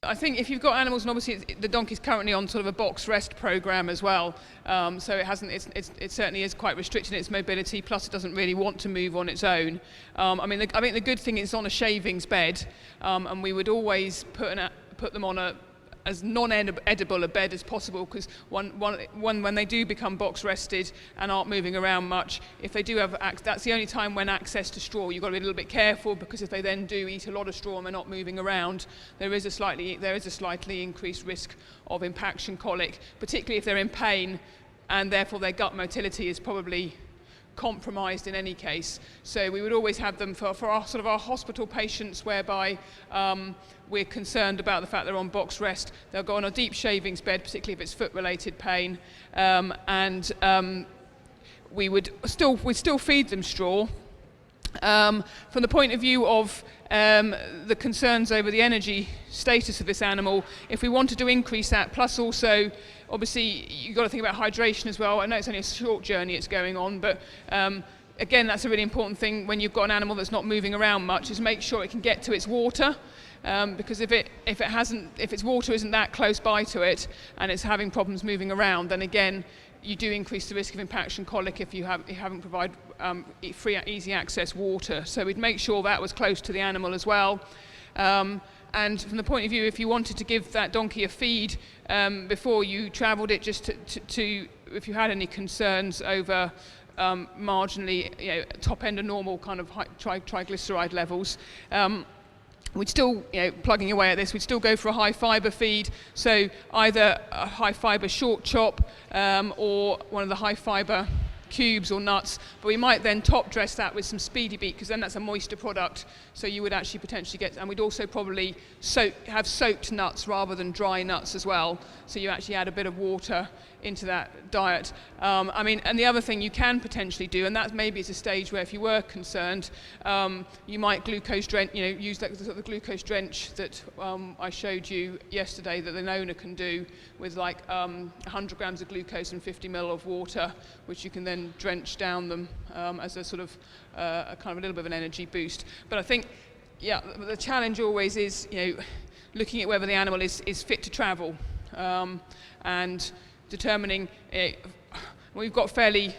I think if you've got animals, and obviously the donkey's currently on sort of a box rest program as well, so it certainly is quite restricted in its mobility, plus it doesn't really want to move on its own. I think the good thing is it's on a shavings bed, and we would always put them on as non-edible a bed as possible, because when they do become box rested and aren't moving around much, if they do have that's the only time when access to straw, you've got to be a little bit careful, because if they then do eat a lot of straw and they're not moving around, there is a slightly increased risk of impaction colic, particularly if they're in pain, and therefore their gut motility is probably compromised in any case. So we would always have them for our sort of our hospital patients, whereby we're concerned about the fact they're on box rest. They'll go on a deep shavings bed, particularly if it's foot-related pain, we'd still feed them straw. From the point of view of the concerns over the energy status of this animal, if we wanted to increase that, plus also obviously you've got to think about hydration as well. I know it's only a short journey it's going on, but again, that's a really important thing when you've got an animal that's not moving around much, is make sure it can get to its water, because if its water isn't that close by to it and it's having problems moving around, then again you do increase the risk of impaction colic if you haven't provided free, easy access water. So we'd make sure that was close to the animal as well. And from the point of view, if you wanted to give that donkey a feed before you travelled it, just to if you had any concerns over marginally, top end of normal kind of high triglyceride levels, we'd still, plugging away at this, we'd still go for a high fibre feed, so either a high fibre short chop or one of the high fibre cubes or nuts, but we might then top dress that with some Speedy Beet, because then that's a moister product, so you would actually potentially get, and we'd also probably have soaked nuts rather than dry nuts as well, so you actually add a bit of water into that diet. And the other thing you can potentially do, and that maybe is a stage where if you were concerned, you might glucose drench, use that sort of glucose drench that I showed you yesterday that an owner can do with like 100 grams of glucose and 50 ml of water, which you can then drench down them as a sort of a kind of a little bit of an energy boost. But I think, the challenge always is, looking at whether the animal is fit to travel, and determining, we've got fairly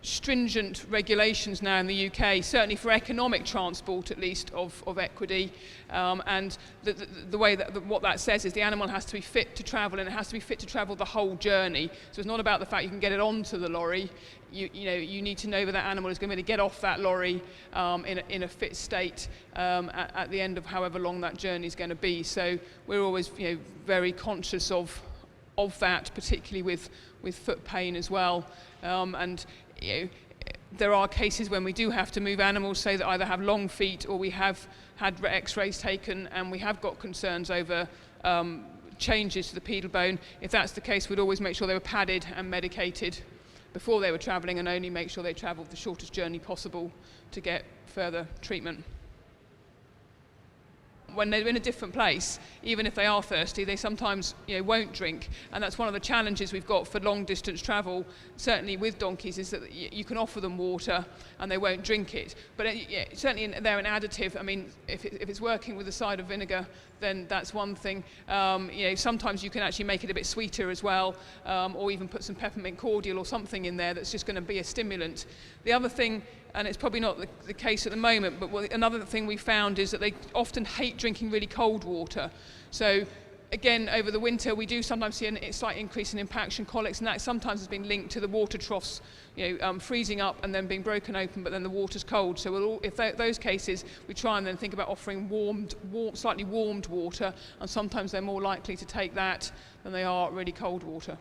stringent regulations now in the UK, certainly for economic transport at least of equidae, and the way what that says is the animal has to be fit to travel, and it has to be fit to travel the whole journey. So it's not about the fact you can get it onto the lorry. You need to know that that animal is going to be able to get off that lorry in a fit state at the end of however long that journey is going to be. So we're always very conscious of that, particularly with foot pain as well, and there are cases when we do have to move animals, say that either have long feet or we have had x-rays taken and we have got concerns over changes to the pedal bone. If that's the case, we'd always make sure they were padded and medicated before they were travelling, and only make sure they travelled the shortest journey possible to get further treatment. When they're in a different place, even if they are thirsty, they sometimes won't drink, and that's one of the challenges we've got for long distance travel, certainly with donkeys, is that you can offer them water and they won't drink it. But certainly they're an additive. I mean, if it's working with a side of vinegar, then that's one thing. Sometimes you can actually make it a bit sweeter as well, or even put some peppermint cordial or something in there that's just going to be a stimulant. The other thing, and it's probably not the case at the moment, but another thing we found is that they often hate drinking really cold water. So again, over the winter, we do sometimes see a slight increase in impaction colics, and that sometimes has been linked to the water troughs freezing up and then being broken open, but then the water's cold. So those cases, we try and then think about offering slightly warmed water, and sometimes they're more likely to take that than they are really cold water.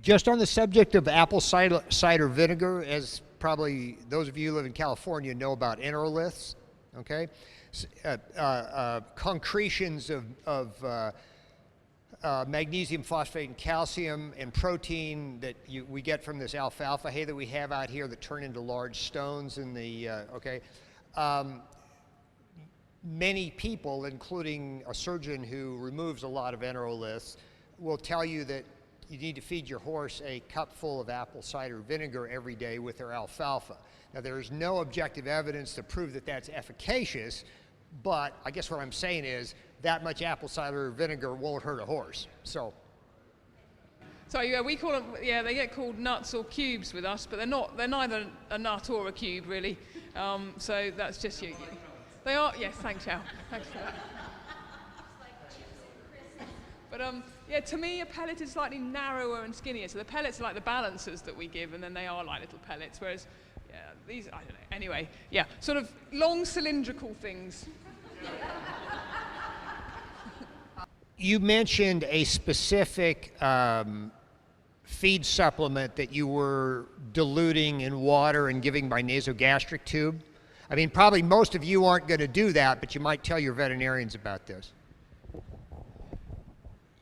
Just on the subject of apple cider vinegar, as probably those of you who live in California know about enteroliths, okay? Concretions of magnesium phosphate and calcium and protein that we get from this alfalfa hay that we have out here that turn into large stones in the, many people, including a surgeon who removes a lot of enteroliths, will tell you that you need to feed your horse a cup full of apple cider vinegar every day with their alfalfa. Now, there is no objective evidence to prove that that's efficacious, but I guess what I'm saying is that much apple cider vinegar won't hurt a horse. So yeah, we call them, yeah, they get called nuts or cubes with us, but they're neither a nut or a cube, really. So that's just you. They are, yes, thanks, Al. Thanks for that. But yeah, to me, a pellet is slightly narrower and skinnier. So the pellets are like the balancers that we give, and then they are like little pellets, whereas yeah, these, I don't know. Anyway, yeah, sort of long cylindrical things. You mentioned a specific feed supplement that you were diluting in water and giving by nasogastric tube. I mean, probably most of you aren't going to do that, but you might tell your veterinarians about this.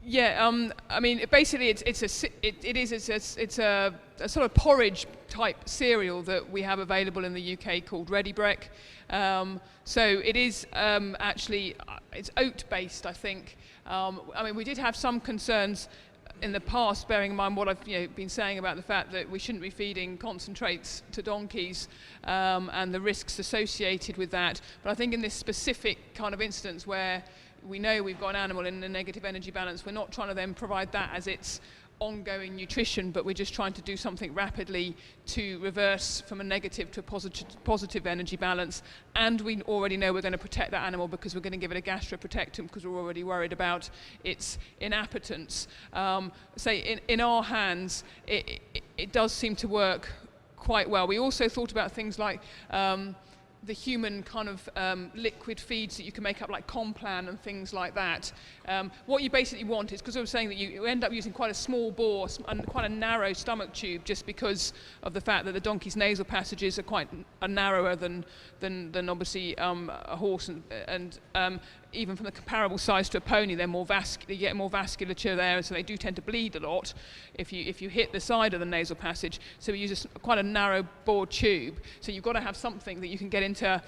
Yeah, I mean, basically, it's a sort of porridge type cereal that we have available in the UK called Ready Break. So it is actually it's oat based, I think. I mean, we did have some concerns in the past, bearing in mind what I've been saying about the fact that we shouldn't be feeding concentrates to donkeys and the risks associated with that. But I think in this specific kind of instance where we know we've got an animal in a negative energy balance, we're not trying to then provide that as its ongoing nutrition, but we're just trying to do something rapidly to reverse from a negative to a positive energy balance. And we already know we're going to protect that animal because we're going to give it a gastroprotectant because we're already worried about its inappetence. Say in our hands, it does seem to work quite well. We also thought about things like the human kind of liquid feeds that you can make up, like Complan and things like that. What you basically want is, because I was saying that you end up using quite a small bore and quite a narrow stomach tube, just because of the fact that the donkey's nasal passages are narrower than obviously a horse, and even from the comparable size to a pony, they're more you get more vasculature there, and so they do tend to bleed a lot if you hit the side of the nasal passage. So we use quite a narrow bore tube. So you've got to have something that you can get into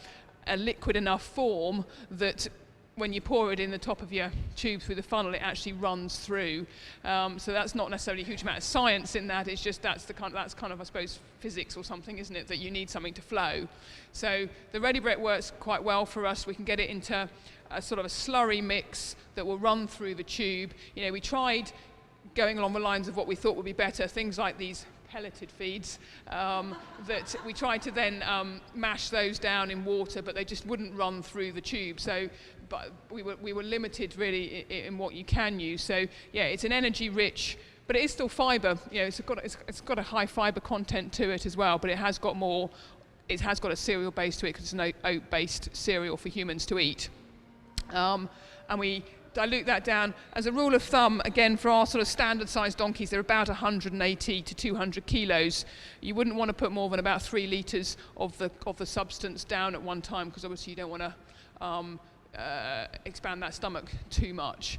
a liquid enough form that when you pour it in the top of your tube through the funnel, it actually runs through. So that's not necessarily a huge amount of science in that. It's just that's kind of I suppose physics or something, isn't it? That you need something to flow. So the Ready Break works quite well for us. We can get it into a sort of a slurry mix that will run through the tube. We tried going along the lines of what we thought would be better, things like these pelleted feeds, that we tried to then mash those down in water, but they just wouldn't run through the tube. So, but we were limited really in what you can use. So yeah, it's an energy-rich, but it is still fibre. It's got a high fibre content to it as well, but it has got more. It has got a cereal base to it because it's an oat-based cereal for humans to eat. And we dilute that down. As a rule of thumb, again, for our sort of standard sized donkeys, they're about 180 to 200 kilos. You wouldn't want to put more than about 3 litres of the substance down at one time, because obviously you don't want to expand that stomach too much.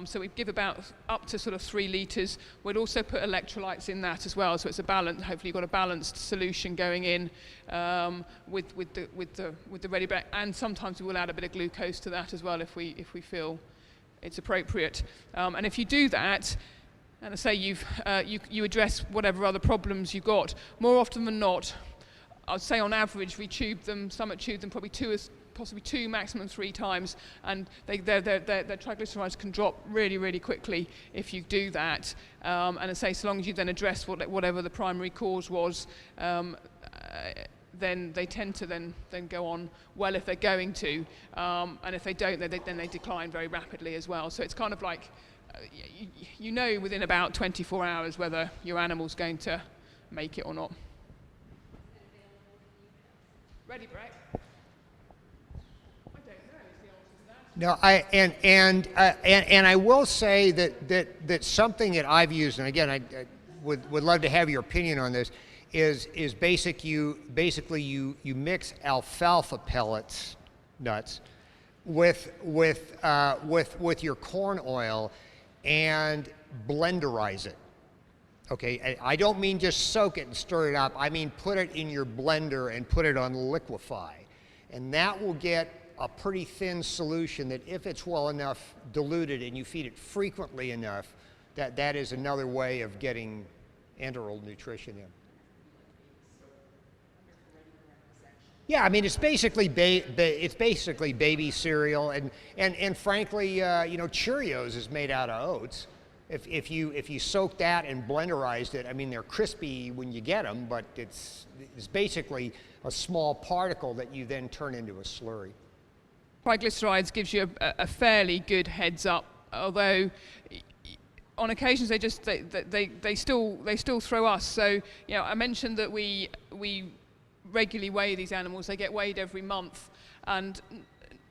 So we give about up to sort of 3 litres. We'd also put electrolytes in that as well, so it's a balance. Hopefully you've got a balanced solution going in with the Ready Break, and sometimes we will add a bit of glucose to that as well if we feel it's appropriate. And if you do that, and I say you address whatever other problems you've got, more often than not, I'd say on average we stomach tube them probably possibly 2, maximum 3 times, and their triglycerides can drop really, really quickly if you do that. And I say, so long as you then address whatever the primary cause was, then they tend to then go on well if they're going to, and if they don't, then they decline very rapidly as well. So it's kind of like within about 24 hours whether your animal's going to make it or not. Ready Break? No, and I will say that something that I've used, and again, I would love to have your opinion on this, is basically you mix alfalfa pellets, nuts, with your corn oil and blenderize it. Okay, I don't mean just soak it and stir it up. I mean put it in your blender and put it on liquefy, and that will get a pretty thin solution that, if it's well enough diluted and you feed it frequently enough, that is another way of getting enteral nutrition in. Yeah, I mean it's basically baby cereal, and frankly, you know, Cheerios is made out of oats. If you soak that and blenderized it, I mean they're crispy when you get them, but it's basically a small particle that you then turn into a slurry. Triglycerides gives you a fairly good heads up, although on occasions they still throw us. So you know, I mentioned that we regularly weigh these animals. They get weighed every month, and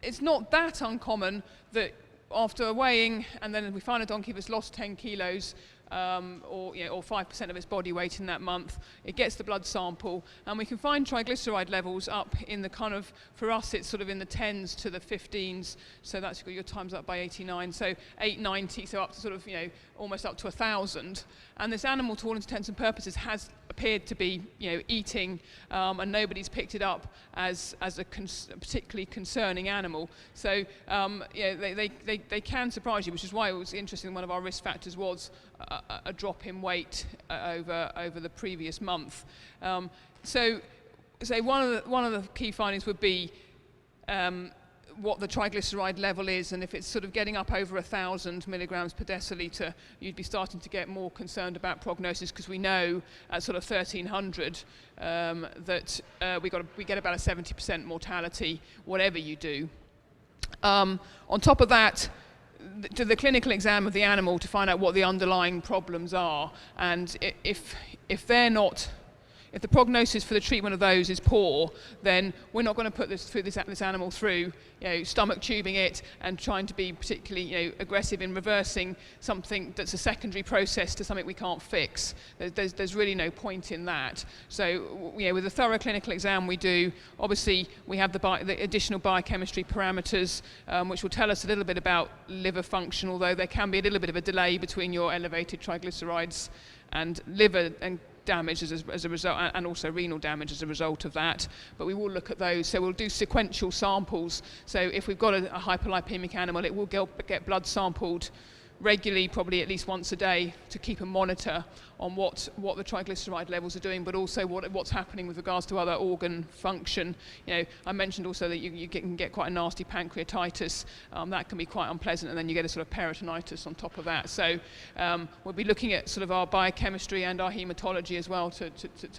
it's not that uncommon that after weighing, and then we find a donkey that's lost 10 kilos, or 5% of its body weight in that month, it gets the blood sample, and we can find triglyceride levels up in the kind of, for us it's sort of in the 10s to the 15s, so that's your times up by 89, so 890, so up to sort of, you know, almost up to 1,000. And this animal, to all intents and purposes, has appeared to be, you know, eating, and nobody's picked it up as a particularly concerning animal. So yeah, they can surprise you, which is why it was interesting. One of our risk factors was a drop in weight over the previous month. So one of the key findings would be what the triglyceride level is, and if it's sort of getting up over 1,000 milligrams per deciliter, you'd be starting to get more concerned about prognosis, because we know at sort of 1,300 that we get about a 70% mortality, whatever you do. On top of that, to the clinical exam of the animal to find out what the underlying problems are, and if they're not, if the prognosis for the treatment of those is poor, then we're not going to put this animal through, you know, stomach tubing it and trying to be particularly, you know, aggressive in reversing something that's a secondary process to something we can't fix. There's really no point in that. So, you know, with a thorough clinical exam we do, obviously we have the additional biochemistry parameters, which will tell us a little bit about liver function, although there can be a little bit of a delay between your elevated triglycerides and liver and damage as a result, and also renal damage as a result of that. But we will look at those. So we'll do sequential samples. So if we've got a hyperlipemic animal, it will get blood sampled regularly, probably at least once a day, to keep a monitor on what the triglyceride levels are doing, but also what's happening with regards to other organ function. You know, I mentioned also that you can get quite a nasty pancreatitis. That can be quite unpleasant, and then you get a sort of peritonitis on top of that. So we'll be looking at sort of our biochemistry and our hematology as well to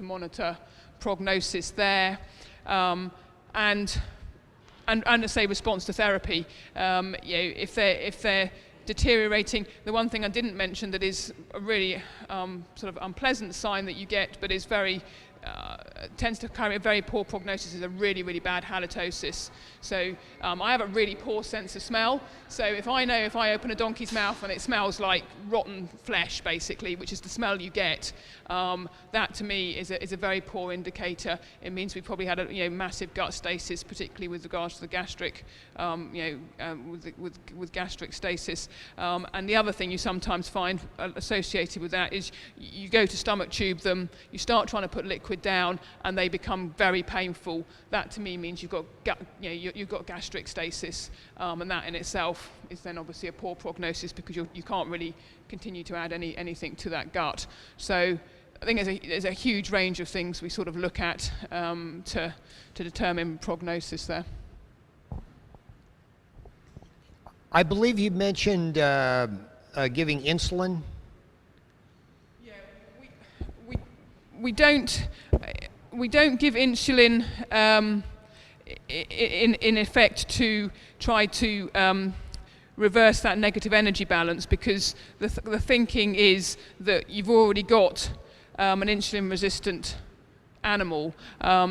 monitor prognosis there, and say response to therapy. You know, if they're deteriorating. The one thing I didn't mention that is a really sort of unpleasant sign that you get, but is very tends to carry a very poor prognosis, is a really, really bad halitosis. So I have a really poor sense of smell. So if I open a donkey's mouth and it smells like rotten flesh, basically, which is the smell you get, that to me is a very poor indicator. It means we probably had a massive gut stasis, particularly with regards to the gastric, with gastric stasis. And the other thing you sometimes find associated with that is you go to stomach tube them, you start trying to put liquid down, and they become very painful. That to me means you've got gastric stasis, and that in itself is then obviously a poor prognosis, because you can't really continue to add anything to that gut. So I think there's a huge range of things we sort of look at to determine prognosis there. I believe you mentioned giving insulin. Yeah, we don't give insulin in effect to try to reverse that negative energy balance, because the thinking is that you've already got an insulin resistant animal,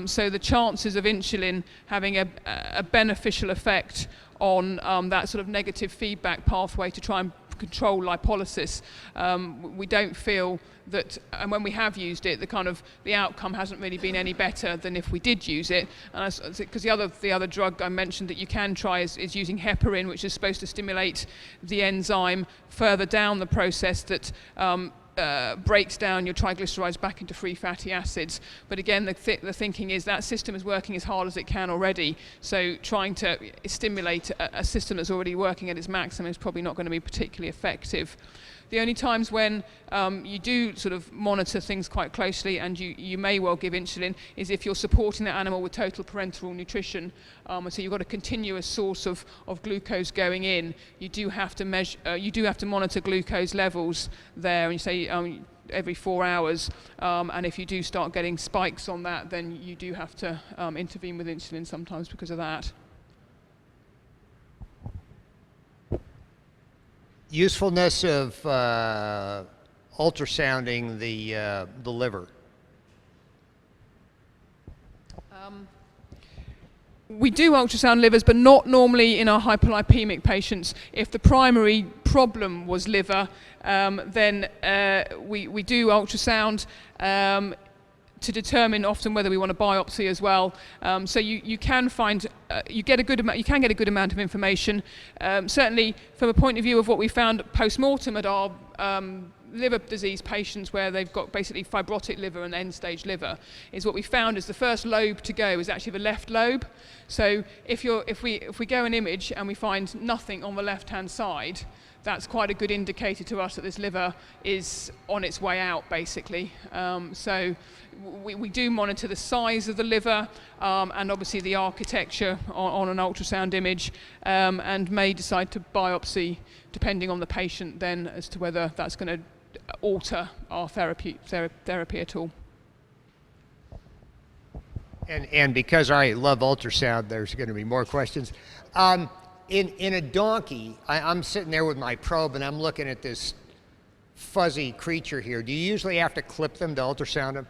so the chances of insulin having a beneficial effect on that sort of negative feedback pathway to try and control lipolysis, we don't feel that, and when we have used it, the outcome hasn't really been any better than if we did use it. Because the other drug I mentioned that you can try is using heparin, which is supposed to stimulate the enzyme further down the process that breaks down your triglycerides back into free fatty acids. But again, the thinking is that system is working as hard as it can already, so trying to stimulate a system that's already working at its maximum is probably not going to be particularly effective. The only times when you do sort of monitor things quite closely and you may well give insulin is if you're supporting that animal with total parenteral nutrition. So you've got a continuous source of glucose going in. You do have to measure, you do have to monitor glucose levels there, and you say every 4 hours, and if you do start getting spikes on that, then you do have to intervene with insulin sometimes because of that. Usefulness of ultrasounding the liver. We do ultrasound livers, but not normally in our hypolipemic patients. If the primary problem was liver, then we do ultrasound to determine often whether we want to biopsy as well. So you can find you get a good amount. You can get a good amount of information. Certainly, from a point of view of what we found post-mortem at our liver disease patients, where they've got basically fibrotic liver and end-stage liver, is what we found is the first lobe to go is actually the left lobe. So if we go an image and we find nothing on the left-hand side, that's quite a good indicator to us that this liver is on its way out, basically. So we do monitor the size of the liver and obviously the architecture on an ultrasound image, and may decide to biopsy depending on the patient then as to whether that's going to alter our therapy at all. And because I love ultrasound, there's going to be more questions. In a donkey, I'm sitting there with my probe and I'm looking at this fuzzy creature here. Do you usually have to clip them to ultrasound them?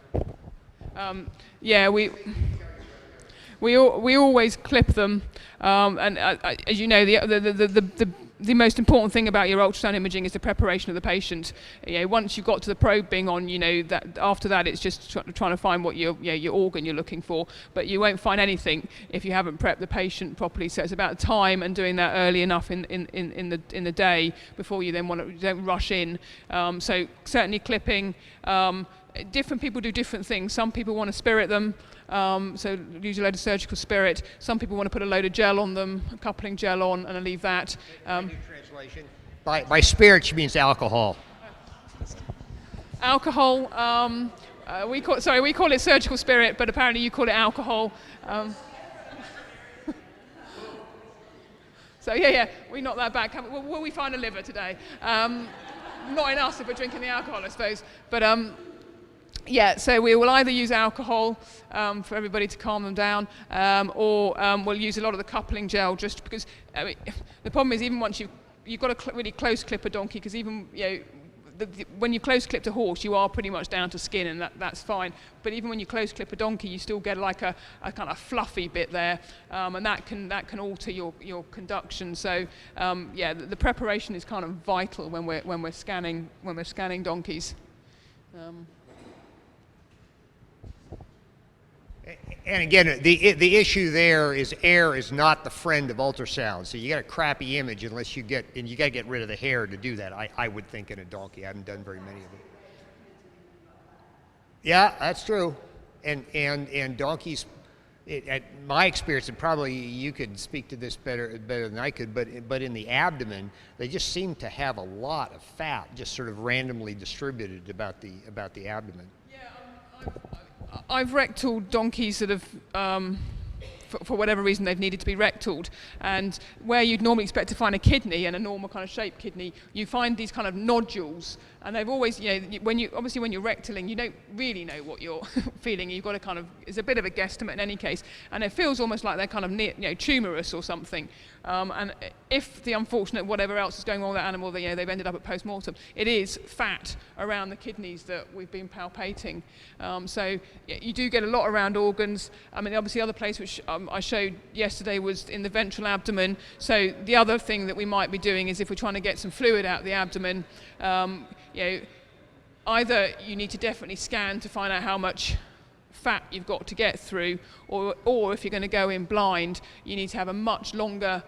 Yeah, we always clip them, and as you know, the most important thing about your ultrasound imaging is the preparation of the patient. You know, once you've got to the probe being on, you know that after that it's just trying to find what your organ you're looking for. But you won't find anything if you haven't prepped the patient properly. So it's about time and doing that early enough in the day before you then don't rush in. So certainly clipping. Different people do different things. Some people want to spirit them, so use a load of surgical spirit. Some people want to put a load of gel on them, a coupling gel on, and leave that. Translation. By spirit, she means alcohol. Alcohol. We call it surgical spirit, but apparently you call it alcohol. So yeah, we knock that back. Will we find a liver today? Not in us if we're drinking the alcohol, I suppose. But yeah, so we will either use alcohol for everybody to calm them down, or we'll use a lot of the coupling gel, just because the problem is even once you've got to really close clip a donkey, because even when you close clip a horse, you are pretty much down to skin, and that's fine. But even when you close clip a donkey, you still get like a kind of fluffy bit there, and that can alter your conduction. So yeah, the preparation is kind of vital when we're scanning donkeys. And again, the issue there is air is not the friend of ultrasound. So you got a crappy image unless you got to get rid of the hair to do that. I would think in a donkey. I haven't done very many of them. Yeah, that's true. And donkeys, at my experience, and probably you could speak to this better than I could, but in the abdomen, they just seem to have a lot of fat just sort of randomly distributed about the abdomen. Yeah, I've rectalled donkeys that have, for whatever reason, they've needed to be rectalled. And where you'd normally expect to find a kidney, and a normal kind of shaped kidney, you find these kind of nodules. And they've always, when you're rectalling, you don't really know what you're feeling. You've got to kind of, it's a bit of a guesstimate in any case. And it feels almost like they're kind of tumorous or something. And if the unfortunate whatever else is going on with that animal, they've ended up at post-mortem, it is fat around the kidneys that we've been palpating. So you do get a lot around organs. I mean, obviously the other place which I showed yesterday was in the ventral abdomen. So the other thing that we might be doing is if we're trying to get some fluid out of the abdomen, either you need to definitely scan to find out how much fat you've got to get through, or if you're going to go in blind, you need to have a much longer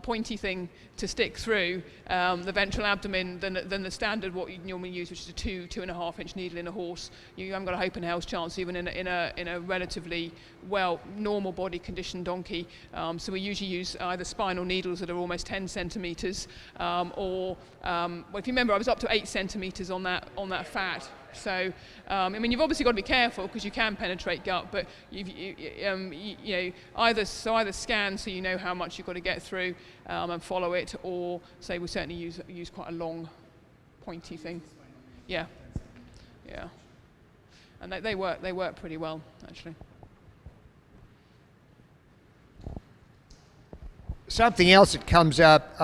pointy thing to stick through the ventral abdomen than the standard what you normally use, which is a 2.5 inch needle in a horse. You haven't got a hope in hell's chance even in a relatively normal body condition donkey. So we usually use either spinal needles that are almost 10 centimeters, or well, if you remember, I was up to 8 centimeters on that fat. So, I mean, you've obviously got to be careful because you can penetrate gut, but either scan so you know how much you've got to get through and follow it, or say we certainly use quite a long, pointy thing. Yeah, yeah, and they work pretty well actually. Something else that comes up: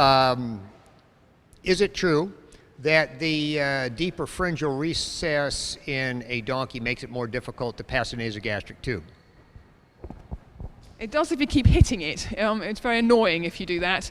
is it true that the deeper pharyngeal recess in a donkey makes it more difficult to pass a nasogastric tube? It does if you keep hitting it. It's very annoying if you do that.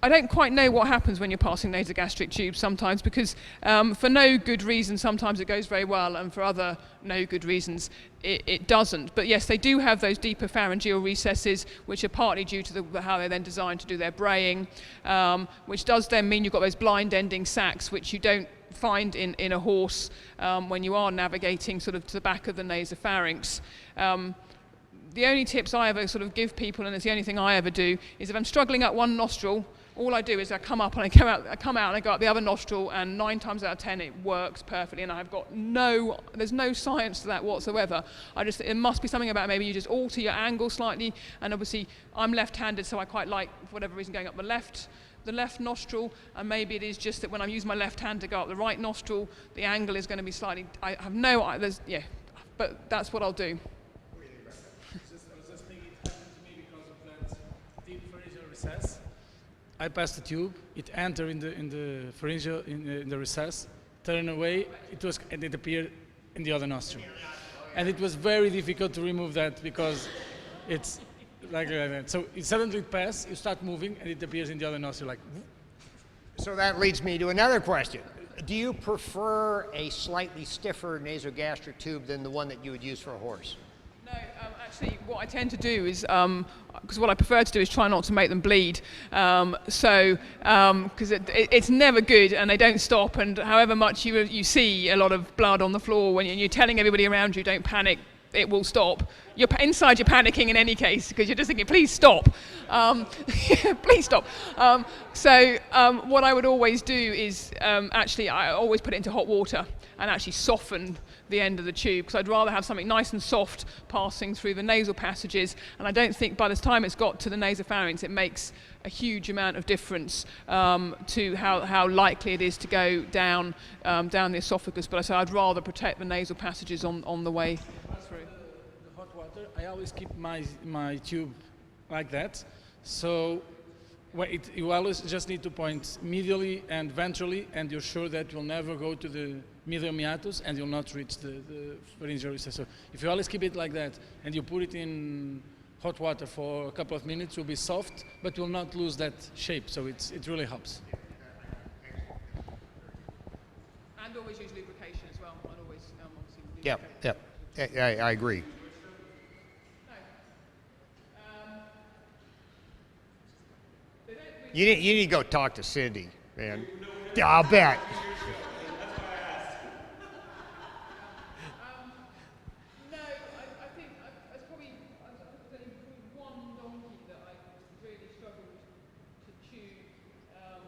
I don't quite know what happens when you're passing nasogastric tubes sometimes, because for no good reason sometimes it goes very well, and for other no good reasons it doesn't. But yes, they do have those deeper pharyngeal recesses, which are partly due to how they're then designed to do their braying, which does then mean you've got those blind ending sacs, which you don't find in a horse when you are navigating sort of to the back of the nasopharynx. The only tips I ever sort of give people, and it's the only thing I ever do, is if I'm struggling up one nostril, all I do is I come up and I come out and I go up the other nostril, and 9 times out of 10 it works perfectly, and I've got there's no science to that whatsoever. It must be something about maybe you just alter your angle slightly, and obviously I'm left-handed, so I quite like, for whatever reason, going up the left nostril, and maybe it is just that when I'm using my left hand to go up the right nostril, the angle is going to be slightly, I have no, but that's what I'll do. I was just thinking it happened to me because of that deep pharyngeal recess. I passed the tube, it entered in the pharyngeal, in the recess, turned away, and it appeared in the other nostril. And it was very difficult to remove that because it's like that. So it suddenly passes, you start moving, and it appears in the other nostril like. So that leads me to another question. Do you prefer a slightly stiffer nasogastric tube than the one that you would use for a horse? No, actually, what I tend to do is, because what I prefer to do is try not to make them bleed. Because it's never good, and they don't stop. And however much you see a lot of blood on the floor, when you're telling everybody around you, don't panic, it will stop. Inside you're panicking in any case, because you're just thinking, please stop. Please stop. What I would always do is, actually, I always put it into hot water and actually soften the end of the tube, because I'd rather have something nice and soft passing through the nasal passages, and I don't think by the time it's got to the nasopharynx it makes a huge amount of difference to how likely it is to go down the esophagus. But I'd rather protect the nasal passages on the way through. The hot water, I always keep my tube like that, so you always just need to point medially and ventrally, and you're sure that you'll never go to the medial meatus and you'll not reach the pharyngeal recess. So if you always keep it like that and you put it in hot water for a couple of minutes, it will be soft, but will not lose that shape. So it really helps. And always use lubrication as well. I'd always obviously lubricate. Yeah, I agree. You need to go talk to Cindy, man. I'll bet. No, I think it's probably only one donkey that I really struggled to chew, and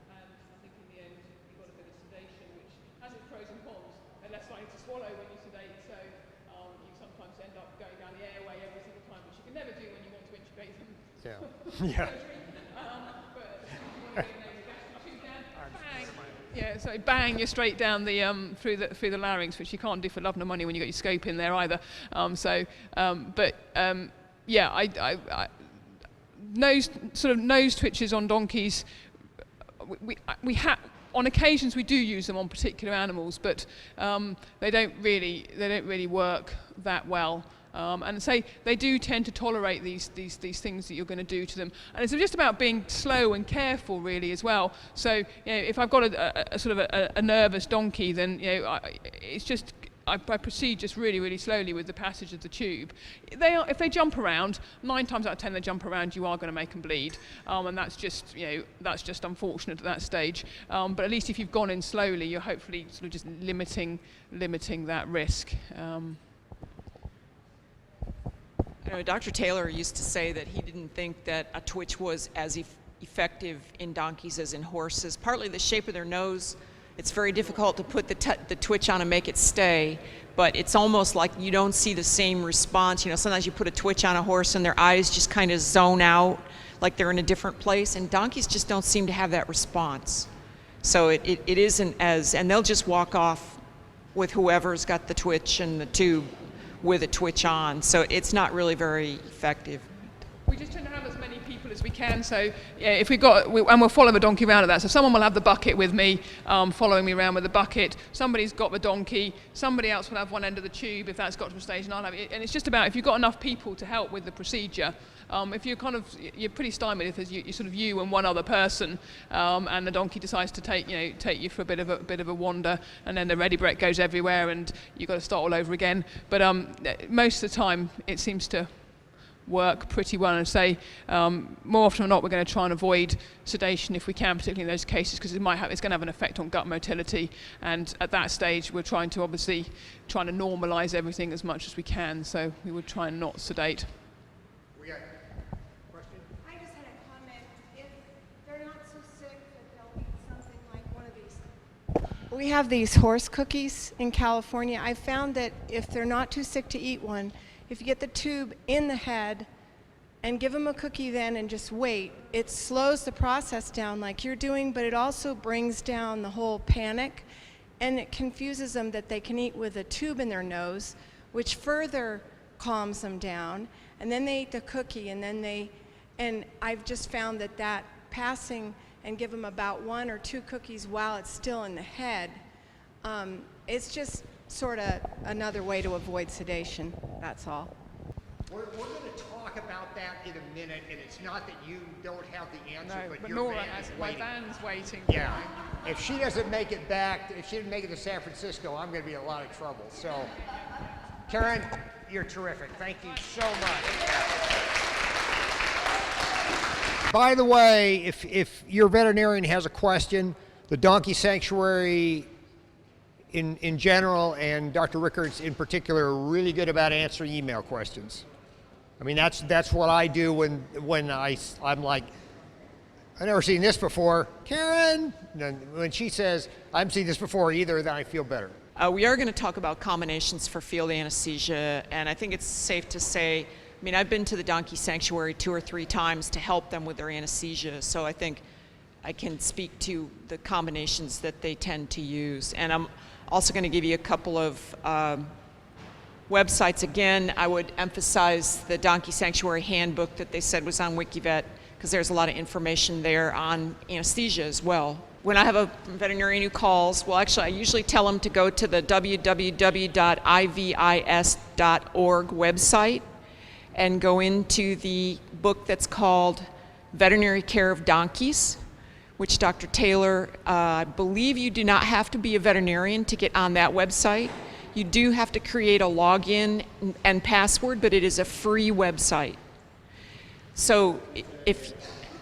I think in the end you got a bit of sedation, which has its pros and cons. They're less likely to swallow when you sedate, so you sometimes end up going down the airway every single time, which you can never do when you want to intubate them. Yeah. Yeah, so bang, you're straight down the through the larynx, which you can't do for love nor money when you got your scope in there either. Nose twitches on donkeys. We have on occasions we do use them on particular animals, but they don't really work that well. And say they do tend to tolerate these things that you're going to do to them, and it's just about being slow and careful, really, as well. So if I've got a sort of a nervous donkey, then it's just I proceed just really, really slowly with the passage of the tube. If they jump around, 9 times out of 10 they jump around, you are going to make them bleed, and that's just, that's just unfortunate at that stage. But at least if you've gone in slowly, you're hopefully sort of just limiting that risk. Dr. Taylor used to say that he didn't think that a twitch was as effective in donkeys as in horses. Partly the shape of their nose. It's very difficult to put the twitch on and make it stay, but it's almost like you don't see the same response. Sometimes you put a twitch on a horse and their eyes just kind of zone out, like they're in a different place, and donkeys just don't seem to have that response. So it isn't as, and they'll just walk off with whoever's got the twitch and the tube with a twitch on. So it's not really very effective. We just tend to have as many people as we can, so yeah, if and we'll follow the donkey around at that. So someone will have the bucket with me, following me around with the bucket. Somebody's got the donkey. Somebody else will have one end of the tube if that's got to a stage, and I'll have it. And it's just about if you've got enough people to help with the procedure. If you're you're pretty stymied if there's you and one other person, and the donkey decides to take you for a bit of a wander, and then the ready brake goes everywhere, and you've got to start all over again. But most of the time, it seems to work pretty well, and say more often than not we're going to try and avoid sedation if we can, particularly in those cases, because it's going to have an effect on gut motility, and at that stage we're trying to normalize everything as much as we can, so we would try and not sedate. We got a question? I just had a comment. If they're not so sick that they'll eat something like one of these. We have these horse cookies in California. I found that if they're not too sick to eat one, if you get the tube in the head and give them a cookie then and just wait, it slows the process down like you're doing, but it also brings down the whole panic, and it confuses them that they can eat with a tube in their nose, which further calms them down. And then they eat the cookie, and I've just found that passing and give them about 1 or 2 cookies while it's still in the head, it's just sort of another way to avoid sedation, that's all. We're going to talk about that in a minute, and it's not that you don't have the answer, No, but Nora van has is my waiting. van's waiting. Yeah. If she doesn't make it back, if she didn't make it to San Francisco, I'm going to be in a lot of trouble. So, Karen, you're terrific. Thank you so much. By the way, if your veterinarian has a question, the Donkey Sanctuary in general and Dr. Rickards in particular are really good about answering email questions. I mean, that's what I do when I'm like, I've never seen this before, Karen. And when she says, I haven't seen this before either, then I feel better. We are going to talk about combinations for field anesthesia, and I think it's safe to say, I've been to the Donkey Sanctuary 2 or 3 times to help them with their anesthesia, so I think I can speak to the combinations that they tend to use. And I'm also going to give you a couple of websites. Again, I would emphasize the Donkey Sanctuary handbook that they said was on WikiVet, because there's a lot of information there on anesthesia as well. When I have a veterinarian who calls, well, actually, I usually tell them to go to the www.ivis.org website and go into the book that's called Veterinary Care of Donkeys, which Dr. Taylor, I believe you do not have to be a veterinarian to get on that website. You do have to create a login and password, but it is a free website. So if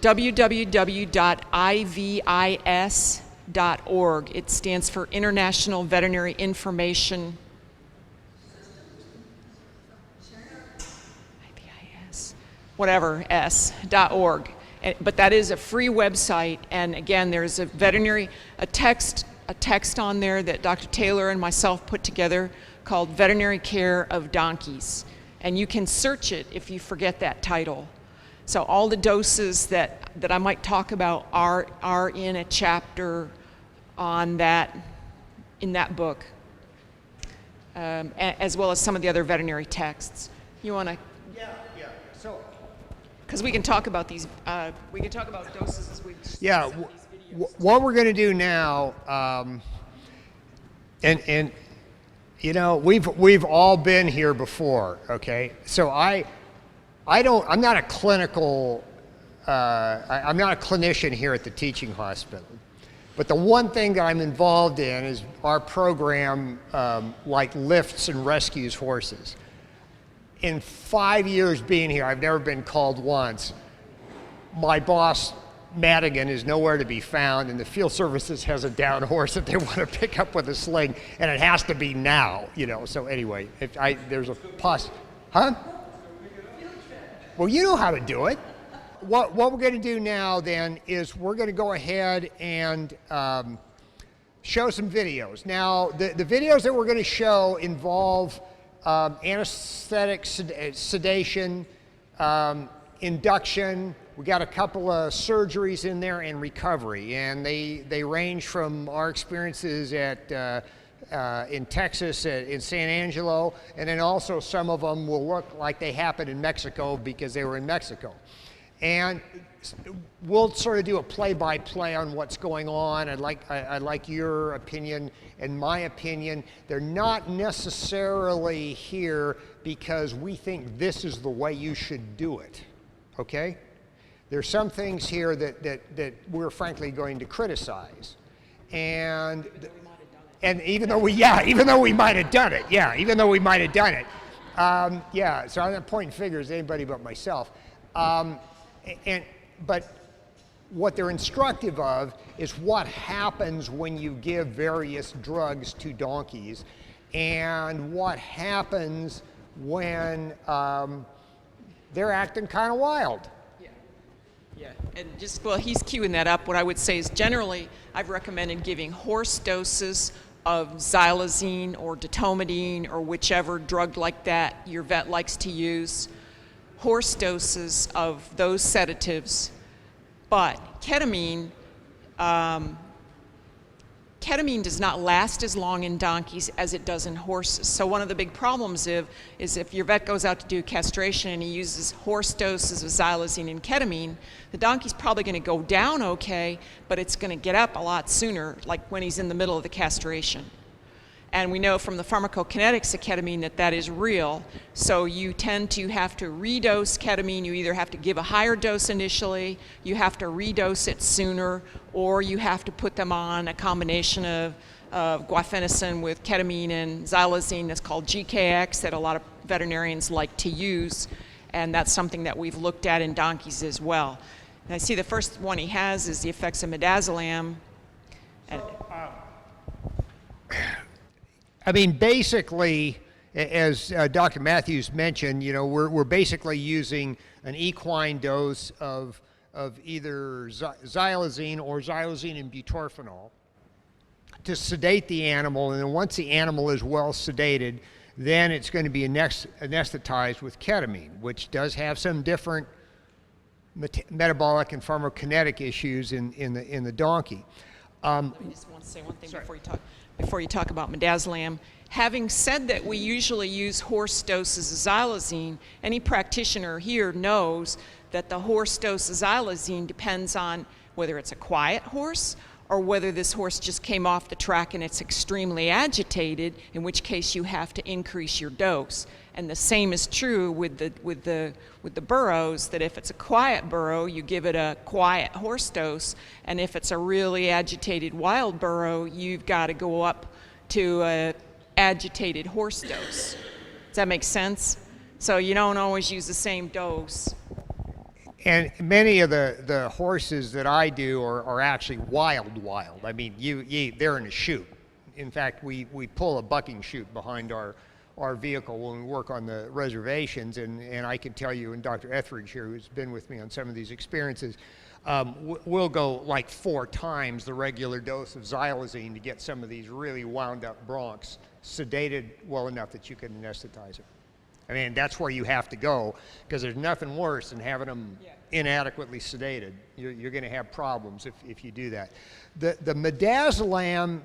www.ivis.org, it stands for International Veterinary Information. IVIS, whatever, s.org. But that is a free website, and again, there's a text on there that Dr. Taylor and myself put together called Veterinary Care of Donkeys, and you can search it if you forget that title. So all the doses that I might talk about are in a chapter on that, in that book, as well as some of the other veterinary texts. You want to? Yeah. So, because we can talk about these, we can talk about doses as we. Yeah. What we're going to do now, and you know, we've all been here before. Okay, so I'm not a clinician here at the teaching hospital. But the one thing that I'm involved in is our program like lifts and rescues horses. In 5 years being here, I've never been called once. My boss, Madigan, is nowhere to be found, and the field services has a down horse that they want to pick up with a sling, and it has to be now, you know. So anyway, there's a huh? Well, you know how to do it. What we're going to do now then is we're going to go ahead and show some videos. Now, the videos that we're going to show involve anesthetic sedation, induction. We got a couple of surgeries in there and recovery, and they range from our experiences at in Texas, in San Angelo, and then also some of them will look like they happened in Mexico because they were in Mexico. And we'll sort of do a play-by-play on what's going on. I'd like your opinion and my opinion. They're not necessarily here because we think this is the way you should do it, okay? There's some things here that we're frankly going to criticize. And even though we might have done it, yeah, so I'm not pointing fingers at anybody but myself. But what they're instructive of is what happens when you give various drugs to donkeys and what happens when they're acting kind of wild. Yeah, and just while he's queuing that up, what I would say is generally I've recommended giving horse doses of xylazine or ditomidine or whichever drug like that your vet likes to use. Horse doses of those sedatives, but ketamine does not last as long in donkeys as it does in horses. So one of the big problems is if your vet goes out to do castration and he uses horse doses of xylazine and ketamine, the donkey's probably going to go down okay, but it's going to get up a lot sooner, like when he's in the middle of the castration. And we know from the pharmacokinetics of ketamine that is real. So you tend to have to redose ketamine. You either have to give a higher dose initially, you have to redose it sooner, or you have to put them on a combination of guaifenesin with ketamine and xylazine that's called GKX that a lot of veterinarians like to use. And that's something that we've looked at in donkeys as well. And I see the first one he has is the effects of midazolam. I mean, basically, as Dr. Mathews mentioned, you know, we're basically using an equine dose of either xylazine or xylazine and butorphanol to sedate the animal, and then once the animal is well sedated, then it's going to be anesthetized with ketamine, which does have some different metabolic and pharmacokinetic issues in the donkey. I just want to say one thing before you talk about midazolam. Having said that we usually use horse doses of xylazine, any practitioner here knows that the horse dose of xylazine depends on whether it's a quiet horse or whether this horse just came off the track and it's extremely agitated, in which case you have to increase your dose. And the same is true with the burros, that if it's a quiet burro, you give it a quiet horse dose, and if it's a really agitated wild burro, you've got to go up to a agitated horse dose. Does that make sense? So you don't always use the same dose. And many of the horses that I do are actually wild. I mean, they're in a chute. In fact, we pull a bucking chute behind our vehicle when we work on the reservations, and I can tell you, and Dr. Etheridge here, who's been with me on some of these experiences, we'll go like 4 times the regular dose of xylazine to get some of these really wound up broncs sedated well enough that you can anesthetize them. I mean, that's where you have to go, because there's nothing worse than having them inadequately sedated. You're going to have problems if you do that. The midazolam,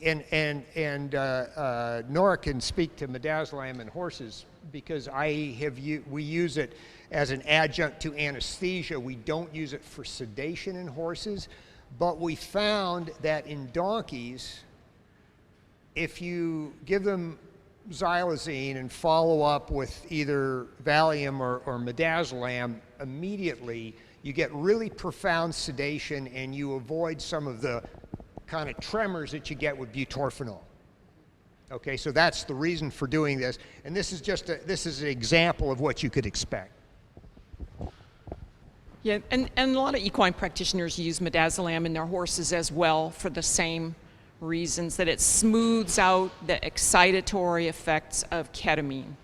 and Nora can speak to midazolam in horses, because we use it as an adjunct to anesthesia. We don't use it for sedation in horses, but we found that in donkeys, if you give them xylazine and follow up with either Valium or midazolam, immediately you get really profound sedation, and you avoid some of the kind of tremors that you get with butorphanol. Okay, so that's the reason for doing this, and this is an example of what you could expect. Yeah, and a lot of equine practitioners use midazolam in their horses as well for the same reasons, that it smooths out the excitatory effects of ketamine.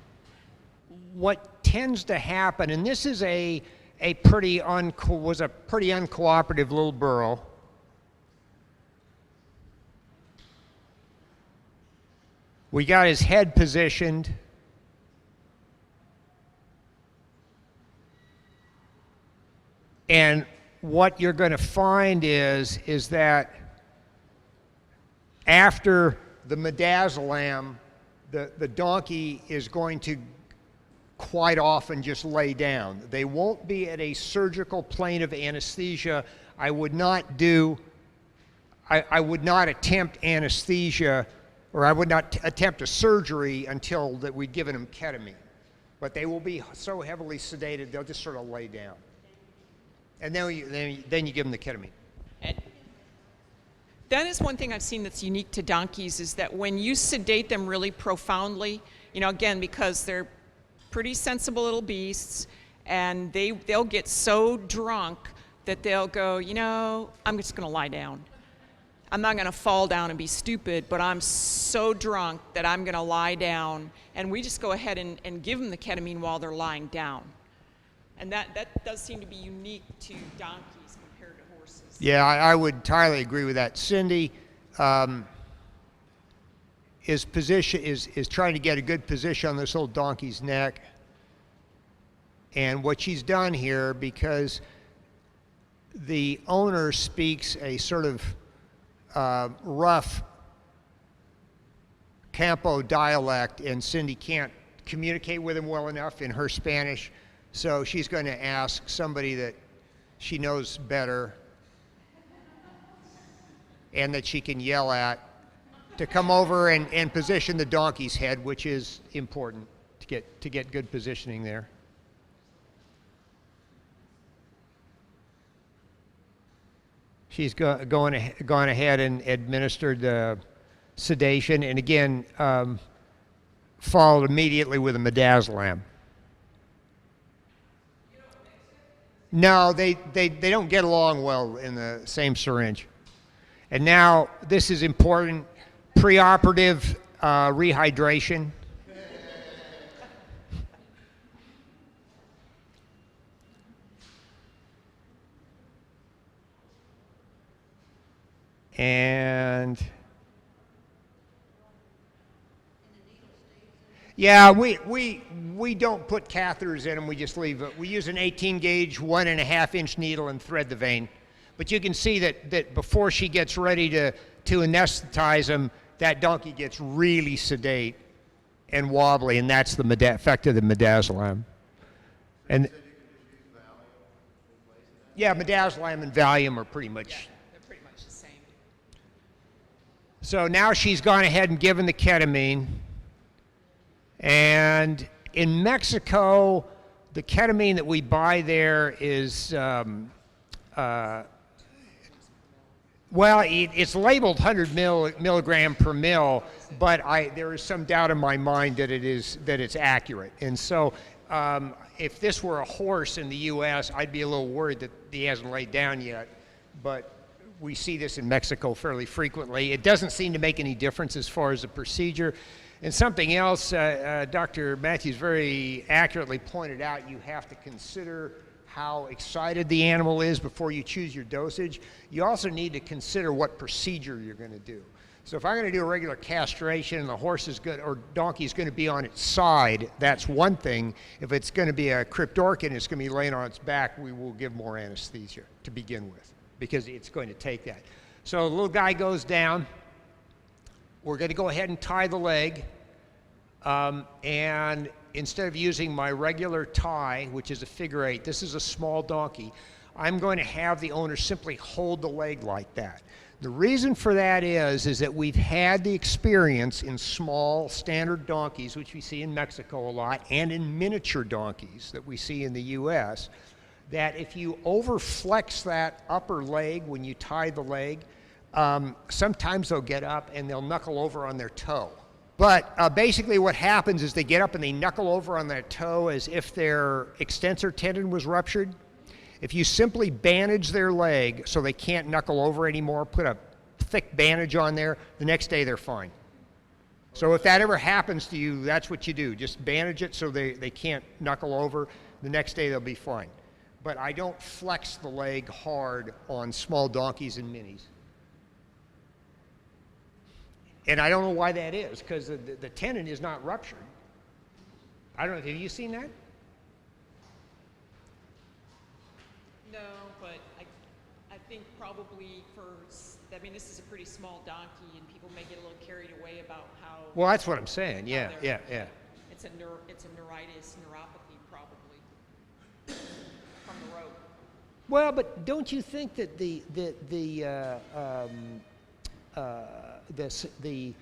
What tends to happen, and this is was a pretty uncooperative little burro. We got his head positioned. And what you're going to find is that after the midazolam, the donkey is going to quite often just lay down. They won't be at a surgical plane of anesthesia. I would not attempt anesthesia, or I would not attempt a surgery until that we'd given them ketamine. But they will be so heavily sedated, they'll just sort of lay down. And then you give them the ketamine. That is one thing I've seen that's unique to donkeys, is that when you sedate them really profoundly, you know, again, because they're pretty sensible little beasts, and they'll get so drunk that they'll go, you know, I'm just going to lie down. I'm not going to fall down and be stupid, but I'm so drunk that I'm going to lie down. And we just go ahead and give them the ketamine while they're lying down. And that does seem to be unique to donkeys compared to horses. Yeah, I would entirely agree with that. Cindy is trying to get a good position on this old donkey's neck. And what she's done here, because the owner speaks a sort of rough Campo dialect, and Cindy can't communicate with him well enough in her Spanish. So she's going to ask somebody that she knows better and that she can yell at to come over and position the donkey's head, which is important to get good positioning there. She's gone ahead and administered the sedation, and again followed immediately with a midazolam. No, they don't get along well in the same syringe. And now this is important: preoperative rehydration. And yeah, we don't put catheters in them. We just leave it. We use an 18 gauge 1.5 inch needle and thread the vein. But you can see that before she gets ready to anesthetize him, that donkey gets really sedate and wobbly, and that's the effect of the midazolam. And yeah, midazolam and Valium are pretty much. They're pretty much the same. So now she's gone ahead and given the ketamine. And in Mexico, the ketamine that we buy there is, it's labeled 100 milligram per mil, but there is some doubt in my mind that it's accurate. And so if this were a horse in the U.S., I'd be a little worried that he hasn't laid down yet. But we see this in Mexico fairly frequently. It doesn't seem to make any difference as far as the procedure. And something else, Dr. Mathews very accurately pointed out, you have to consider how excited the animal is before you choose your dosage. You also need to consider what procedure you're going to do. So if I'm going to do a regular castration and the horse is good, or donkey is going to be on its side, that's one thing. If it's going to be a cryptorchid and it's going to be laying on its back, we will give more anesthesia to begin with, because it's going to take that. So the little guy goes down. We're going to go ahead and tie the leg, and instead of using my regular tie, which is a figure 8, this is a small donkey, I'm going to have the owner simply hold the leg like that. The reason for that is that we've had the experience in small standard donkeys, which we see in Mexico a lot, and in miniature donkeys that we see in the U.S., that if you overflex that upper leg when you tie the leg, sometimes they'll get up and they'll knuckle over on their toe. But basically what happens is they get up and they knuckle over on their toe as if their extensor tendon was ruptured. If you simply bandage their leg so they can't knuckle over anymore, put a thick bandage on there, the next day they're fine. So if that ever happens to you, that's what you do. Just bandage it so they can't knuckle over. The next day they'll be fine. But I don't flex the leg hard on small donkeys and minis. And I don't know why that is, because the tendon is not ruptured. I don't know, have you seen that? No, but I think probably this is a pretty small donkey, and people may get a little carried away about how. Well, that's what I'm saying. Yeah. It's a neuritis, neuropathy probably from the rope. Well, but don't you think that the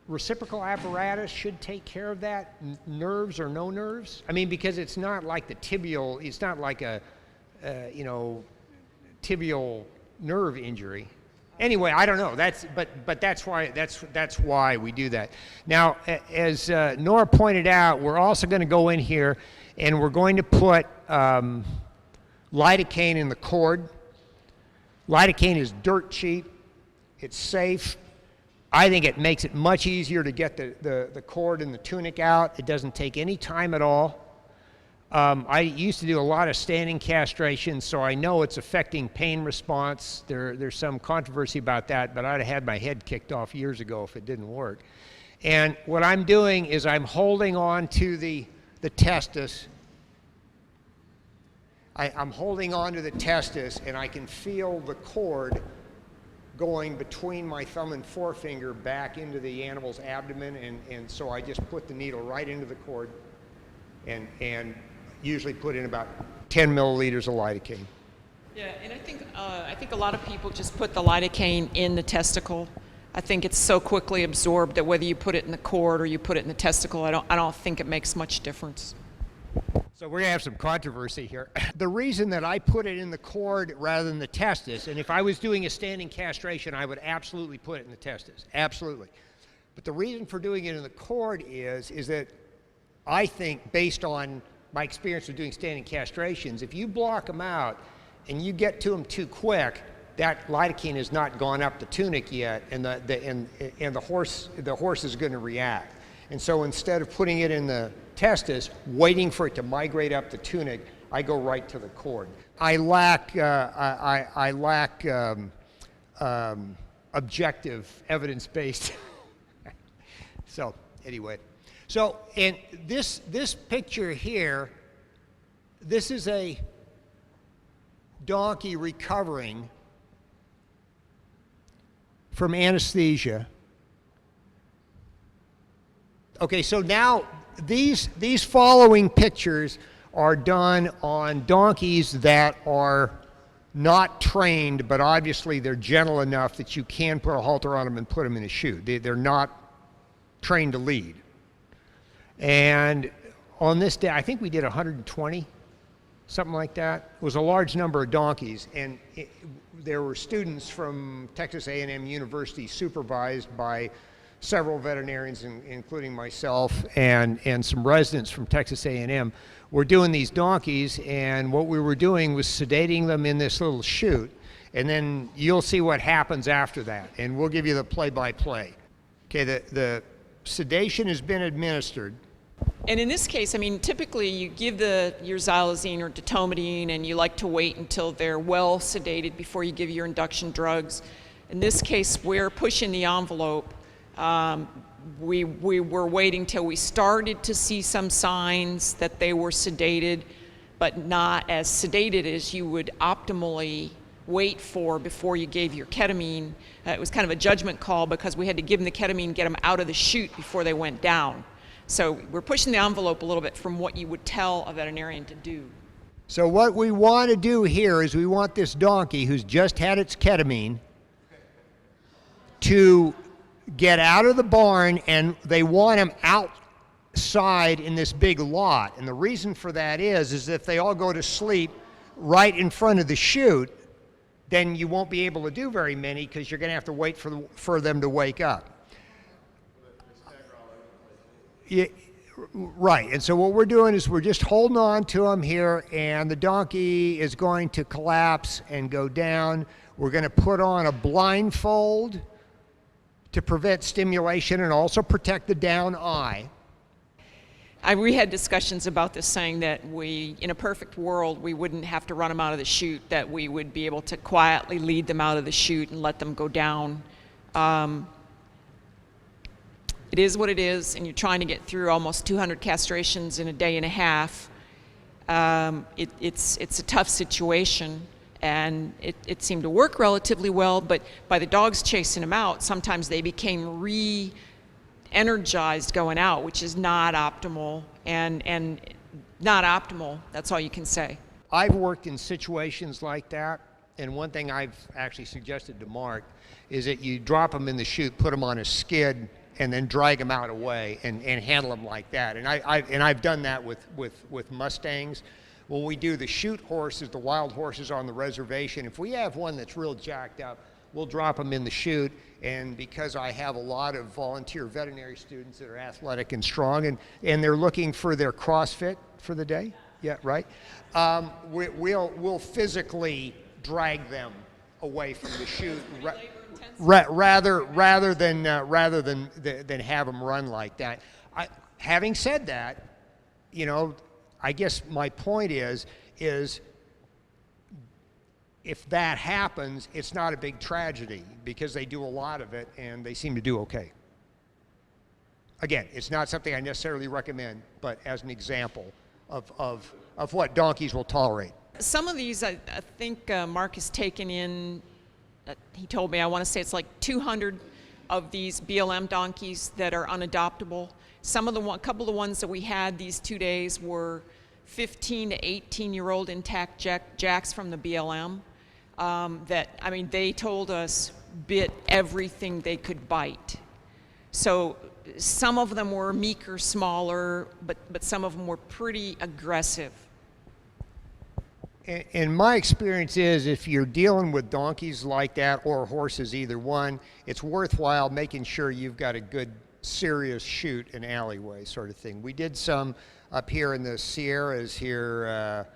reciprocal apparatus should take care of that, nerves or no nerves? I mean, because it's not like the tibial, it's not like a, tibial nerve injury. Anyway, I don't know. But that's why we do that. Now, as Nora pointed out, we're also going to go in here and we're going to put lidocaine in the cord. Lidocaine is dirt cheap. It's safe. I think it makes it much easier to get the cord and the tunic out. It doesn't take any time at all. I used to do a lot of standing castration, so I know it's affecting pain response. There's some controversy about that, but I'd have had my head kicked off years ago if it didn't work. And what I'm doing is I'm holding on to the testis. I'm holding on to the testis, and I can feel the cord going between my thumb and forefinger back into the animal's abdomen, and so I just put the needle right into the cord and usually put in about 10 milliliters of lidocaine. Yeah, and I think a lot of people just put the lidocaine in the testicle. I think it's so quickly absorbed that whether you put it in the cord or you put it in the testicle, I don't think it makes much difference. So we're gonna have some controversy here. The reason that I put it in the cord rather than the testis, and if I was doing a standing castration, I would absolutely put it in the testis, absolutely. But the reason for doing it in the cord is that I think, based on my experience of doing standing castrations, if you block them out and you get to them too quick, that lidocaine has not gone up the tunic yet, and the horse is going to react. And so instead of putting it in the testis, waiting for it to migrate up the tunic, I go right to the cord. I lack objective, evidence-based. So anyway. So in this picture here, this is a donkey recovering from anesthesia. Okay, so now these following pictures are done on donkeys that are not trained, but obviously they're gentle enough that you can put a halter on them and put them in a chute. They're not trained to lead. And on this day, I think we did 120, something like that. It was a large number of donkeys, and there were students from Texas A&M University supervised by several veterinarians, including myself, and some residents from Texas A&M. We're doing these donkeys, and what we were doing was sedating them in this little chute, and then you'll see what happens after that, and we'll give you the play-by-play. Okay, the sedation has been administered. And in this case, I mean, typically you give your xylazine or ditomidine, and you like to wait until they're well sedated before you give your induction drugs. In this case, we're pushing the envelope. We were waiting till we started to see some signs that they were sedated, but not as sedated as you would optimally wait for before you gave your ketamine. It was kind of a judgment call because we had to give them the ketamine, get them out of the chute before they went down. So we're pushing the envelope a little bit from what you would tell a veterinarian to do. So what we want to do here is we want this donkey who's just had its ketamine to get out of the barn, and they want him outside in this big lot. And the reason for that is if they all go to sleep, right in front of the chute, then you won't be able to do very many because you're going to have to wait for them to wake up. Yeah, right, and so what we're doing is we're just holding on to them here, and the donkey is going to collapse and go down. We're going to put on a blindfold to prevent stimulation and also protect the down eye. We had discussions about this, saying that in a perfect world, we wouldn't have to run them out of the chute, that we would be able to quietly lead them out of the chute and let them go down. It is what it is, and you're trying to get through almost 200 castrations in a day and a half. It's a tough situation, and it seemed to work relatively well, but by the dogs chasing them out, sometimes they became energized going out, which is not optimal, and not optimal, that's all you can say. I've worked in situations like that, and one thing I've actually suggested to Mark is that you drop them in the chute, put them on a skid, and then drag them out away and handle them like that. And I've done that with Mustangs. When we do the chute horses, the wild horses on the reservation, if we have one that's real jacked up, we'll drop them in the chute, and because I have a lot of volunteer veterinary students that are athletic and strong, and they're looking for their CrossFit for the day, yeah, right? We'll physically drag them away from the chute rather than have them run like that. Having said that, you know, I guess my point is if that happens, it's not a big tragedy because they do a lot of it and they seem to do okay. Again, it's not something I necessarily recommend, but as an example of what donkeys will tolerate. Some of these, I think Mark has taken in, he told me, I want to say it's like 200 of these BLM donkeys that are unadoptable. A couple of the ones that we had these 2 days were 15 to 18-year-old intact jacks from the BLM that, I mean, they told us bit everything they could bite. So some of them were meeker, smaller, but some of them were pretty aggressive. And my experience is if you're dealing with donkeys like that or horses, either one, it's worthwhile making sure you've got a good, serious chute and alleyway sort of thing. We did some up here in the Sierras here a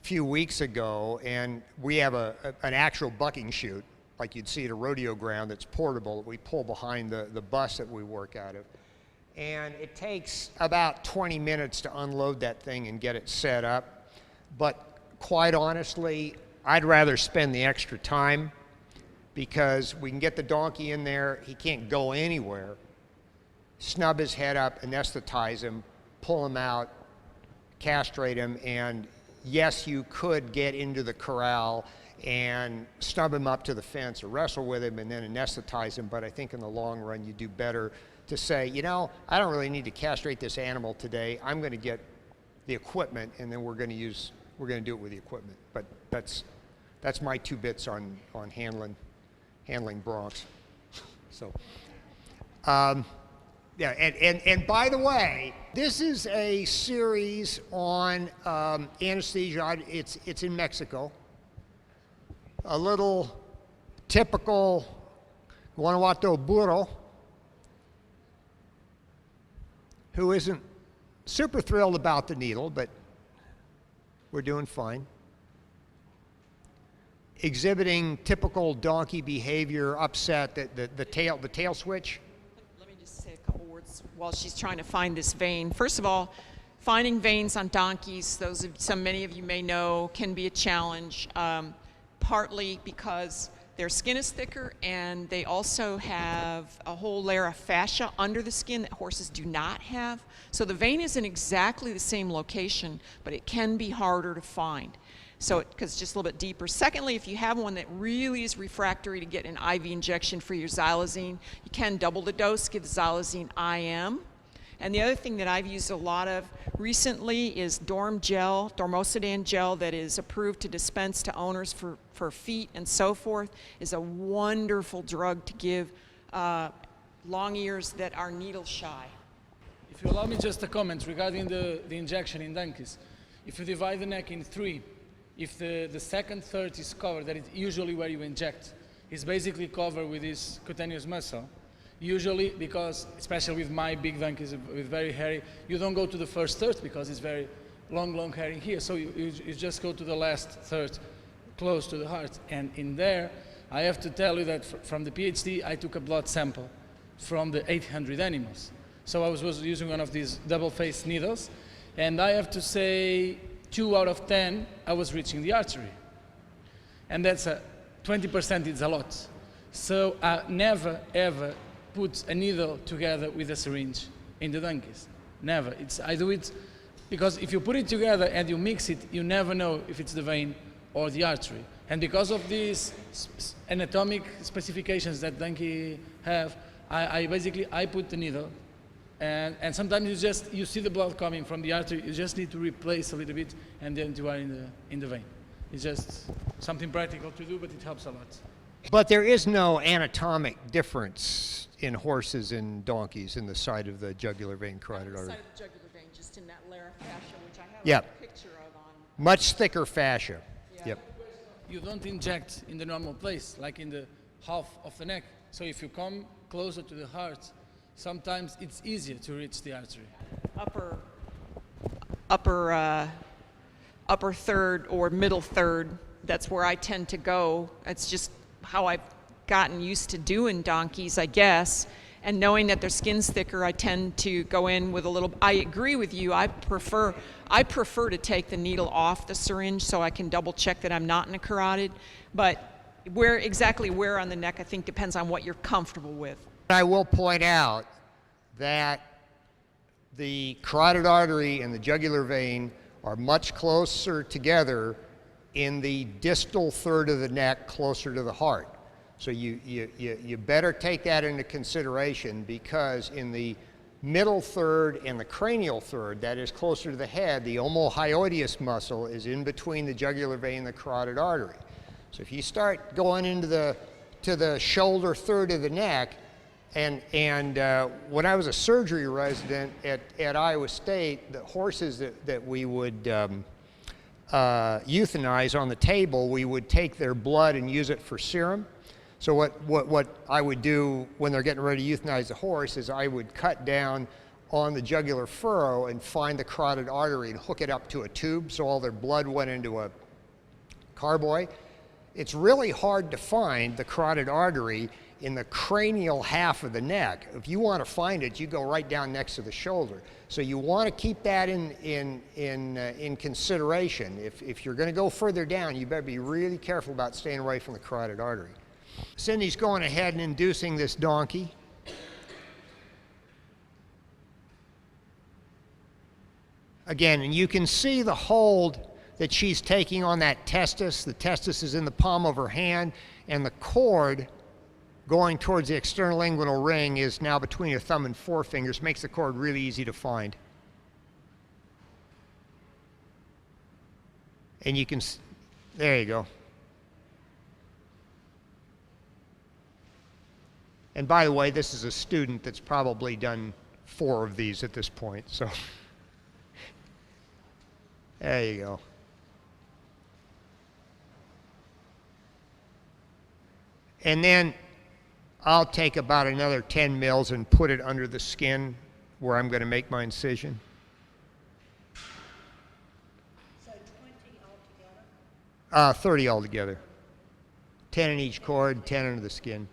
few weeks ago, and we have an actual bucking chute, like you'd see at a rodeo ground, that's portable, that we pull behind the bus that we work out of. And it takes about 20 minutes to unload that thing and get it set up. But quite honestly, I'd rather spend the extra time because we can get the donkey in there, he can't go anywhere, snub his head up, anesthetize him, pull him out, castrate him, and yes, you could get into the corral and snub him up to the fence or wrestle with him and then anesthetize him, but I think in the long run you do better to say, you know, I don't really need to castrate this animal today, I'm going to get the equipment and then we're going to do it with the equipment. But that's my 2 bits on handling broncs. So, yeah, and by the way, this is a series on anesthesia. It's in Mexico. A little typical Guanajuato burro who isn't super thrilled about the needle, but we're doing fine. Exhibiting typical donkey behavior, upset, the tail switch. Let me just say a couple words while she's trying to find this vein. First of all, finding veins on donkeys, many of you may know, can be a challenge, partly because their skin is thicker and they also have a whole layer of fascia under the skin that horses do not have. So the vein isn't exactly the same location, but it can be harder to find. So, because it's just a little bit deeper. Secondly, if you have one that really is refractory to get an IV injection for your xylazine, you can double the dose, give the xylazine IM. And the other thing that I've used a lot of recently is Dormocidin gel that is approved to dispense to owners for feet and so forth, is a wonderful drug to give long ears that are needle shy. If you allow me just a comment regarding the injection in donkeys. If you divide the neck in 3, If the second third is covered, that is usually where you inject, is basically covered with this cutaneous muscle. Usually, because, especially with my big donkeys with very hairy, you don't go to the first third because it's very long hair in here. So you just go to the last third, close to the heart. And in there, I have to tell you that from the PhD, I took a blood sample from the 800 animals. So I was using one of these double-faced needles, and I have to say 2 out of 10, I was reaching the artery. And that's 20% is a lot. So I never, ever put a needle together with a syringe in the donkeys. Never. I do it because if you put it together and you mix it, you never know if it's the vein or the artery. And because of these anatomic specifications that donkey have, I basically put the needle, and sometimes you see the blood coming from the artery. You just need to replace a little bit, and then you are in the vein. It's just something practical to do, but it helps a lot. But there is no anatomic difference in horses and donkeys in the side of the jugular vein carotid artery. Side of the jugular vein, just in that layer of fascia, which I have Yep. a picture of on. Much thicker fascia. Yeah. Yep. You don't inject in the normal place, like in the half of the neck. So if you come closer to the heart, sometimes it's easier to reach the artery. Upper third or middle third, that's where I tend to go. It's just how I've gotten used to doing donkeys, I guess. And knowing that their skin's thicker, I tend to go in with a little. I agree with you. I prefer to take the needle off the syringe so I can double check that I'm not in a carotid. But exactly where on the neck, I think depends on what you're comfortable with. I will point out that the carotid artery and the jugular vein are much closer together in the distal third of the neck, closer to the heart. So you better take that into consideration, because in the middle third and the cranial third, that is closer to the head, the omohyoideus muscle is in between the jugular vein and the carotid artery. So if you start going into the shoulder third of the neck, and when I was a surgery resident at Iowa State, the horses that we would euthanize on the table, we would take their blood and use it for serum. So what I would do when they're getting ready to euthanize the horse is I would cut down on the jugular furrow and find the carotid artery and hook it up to a tube so all their blood went into a carboy. It's really hard to find the carotid artery in the cranial half of the neck. If you want to find it, you go right down next to the shoulder. So you want to keep that in consideration. If you're going to go further down, you better be really careful about staying away from the carotid artery. Cindy's going ahead and inducing this donkey. Again, and you can see the hold that she's taking on that testis. The testis is in the palm of her hand, and the cord going towards the external inguinal ring is now between your thumb and forefingers. Makes the cord really easy to find. And you can, there you go. And by the way, this is a student that's probably done 4 of these at this point, so there you go. And then I'll take about another 10 mils and put it under the skin where I'm going to make my incision. So 20 altogether? 30 altogether. 10 in each cord, 10 under the skin.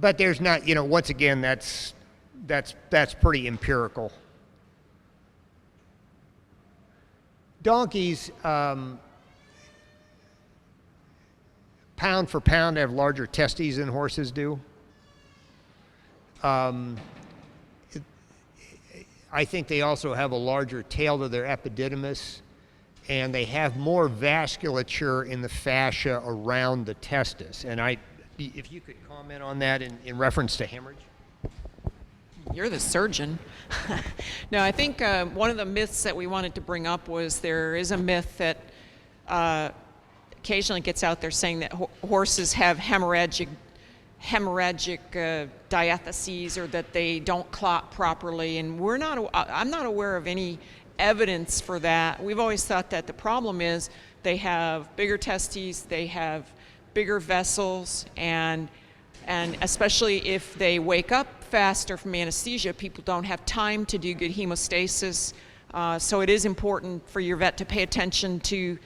But there's not, once again, that's pretty empirical. Donkeys, pound for pound, have larger testes than horses do. I think they also have a larger tail to their epididymis, and they have more vasculature in the fascia around the testis. And if you could comment on that in reference to hemorrhage. You're the surgeon. No, I think one of the myths that we wanted to bring up was there is a myth that occasionally gets out there saying that horses have hemorrhagic diatheses, or that they don't clot properly, and I'm not aware of any evidence for that. We've always thought that the problem is they have bigger testes, they have bigger vessels, and especially if they wake up faster from anesthesia, people don't have time to do good hemostasis. So it is important for your vet to pay attention to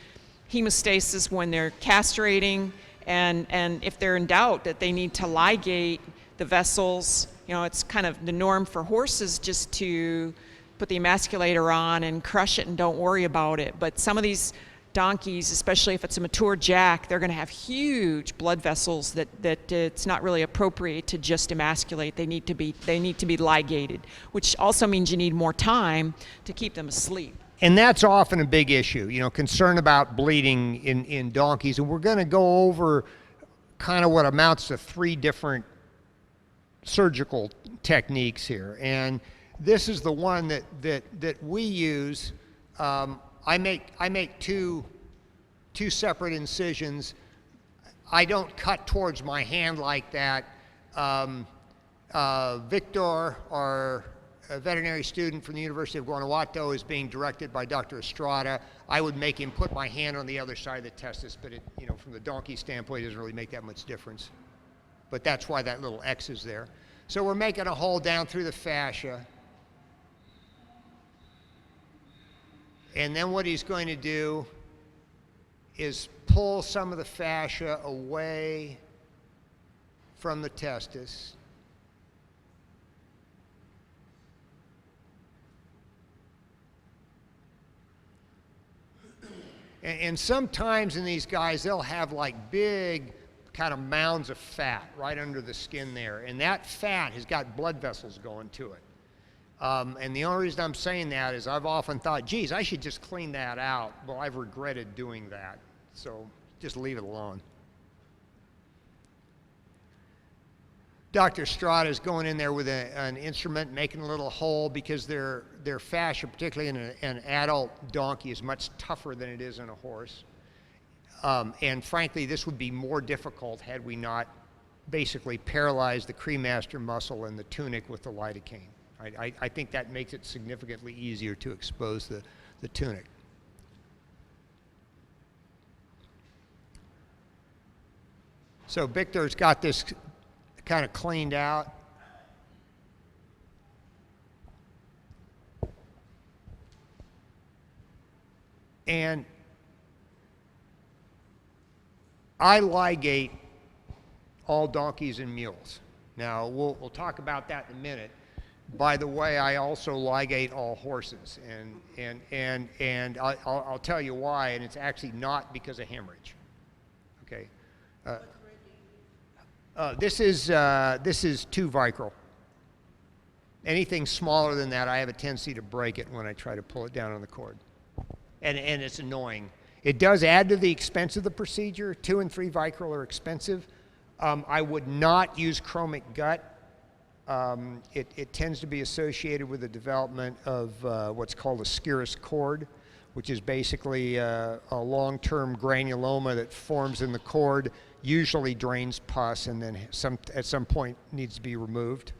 hemostasis when they're castrating, and if they're in doubt that they need to ligate the vessels. You know, it's kind of the norm for horses just to put the emasculator on and crush it and don't worry about it. But some of these donkeys, especially if it's a mature jack, they're going to have huge blood vessels that it's not really appropriate to just emasculate. They need to be ligated, which also means you need more time to keep them asleep. And that's often a big issue, you know, concern about bleeding in donkeys. And we're going to go over kind of what amounts to 3 different surgical techniques here. And this is the one that we use. I make two separate incisions. I don't cut towards my hand like that. Victor, our veterinary student from the University of Guanajuato, is being directed by Dr. Estrada. I would make him put my hand on the other side of the testis, but it, you know, from the donkey standpoint, it doesn't really make that much difference. But that's why that little X is there. So we're making a hole down through the fascia. And then what he's going to do is pull some of the fascia away from the testis. And sometimes in these guys, they'll have like big kind of mounds of fat right under the skin there. And that fat has got blood vessels going to it. And the only reason I'm saying that is I've often thought, geez, I should just clean that out. Well, I've regretted doing that. So just leave it alone. Dr. Estrada is going in there with an instrument, making a little hole, because their fascia, particularly in an adult donkey, is much tougher than it is in a horse. And frankly, this would be more difficult had we not basically paralyzed the cremaster muscle and the tunic with the lidocaine. I think that makes it significantly easier to expose the tunic. So Victor's got this kind of cleaned out. And I ligate all donkeys and mules. Now, we'll talk about that in a minute. By the way, I also ligate all horses, and I'll tell you why, and it's actually not because of hemorrhage. Okay. This is 2 vicryl. Anything smaller than that, I have a tendency to break it when I try to pull it down on the cord, and it's annoying. It does add to the expense of the procedure. 2 and 3 vicryl are expensive. I would not use chromic gut. It tends to be associated with the development of what's called a scirrhous cord, which is basically a long-term granuloma that forms in the cord, usually drains pus, and then at some point needs to be removed.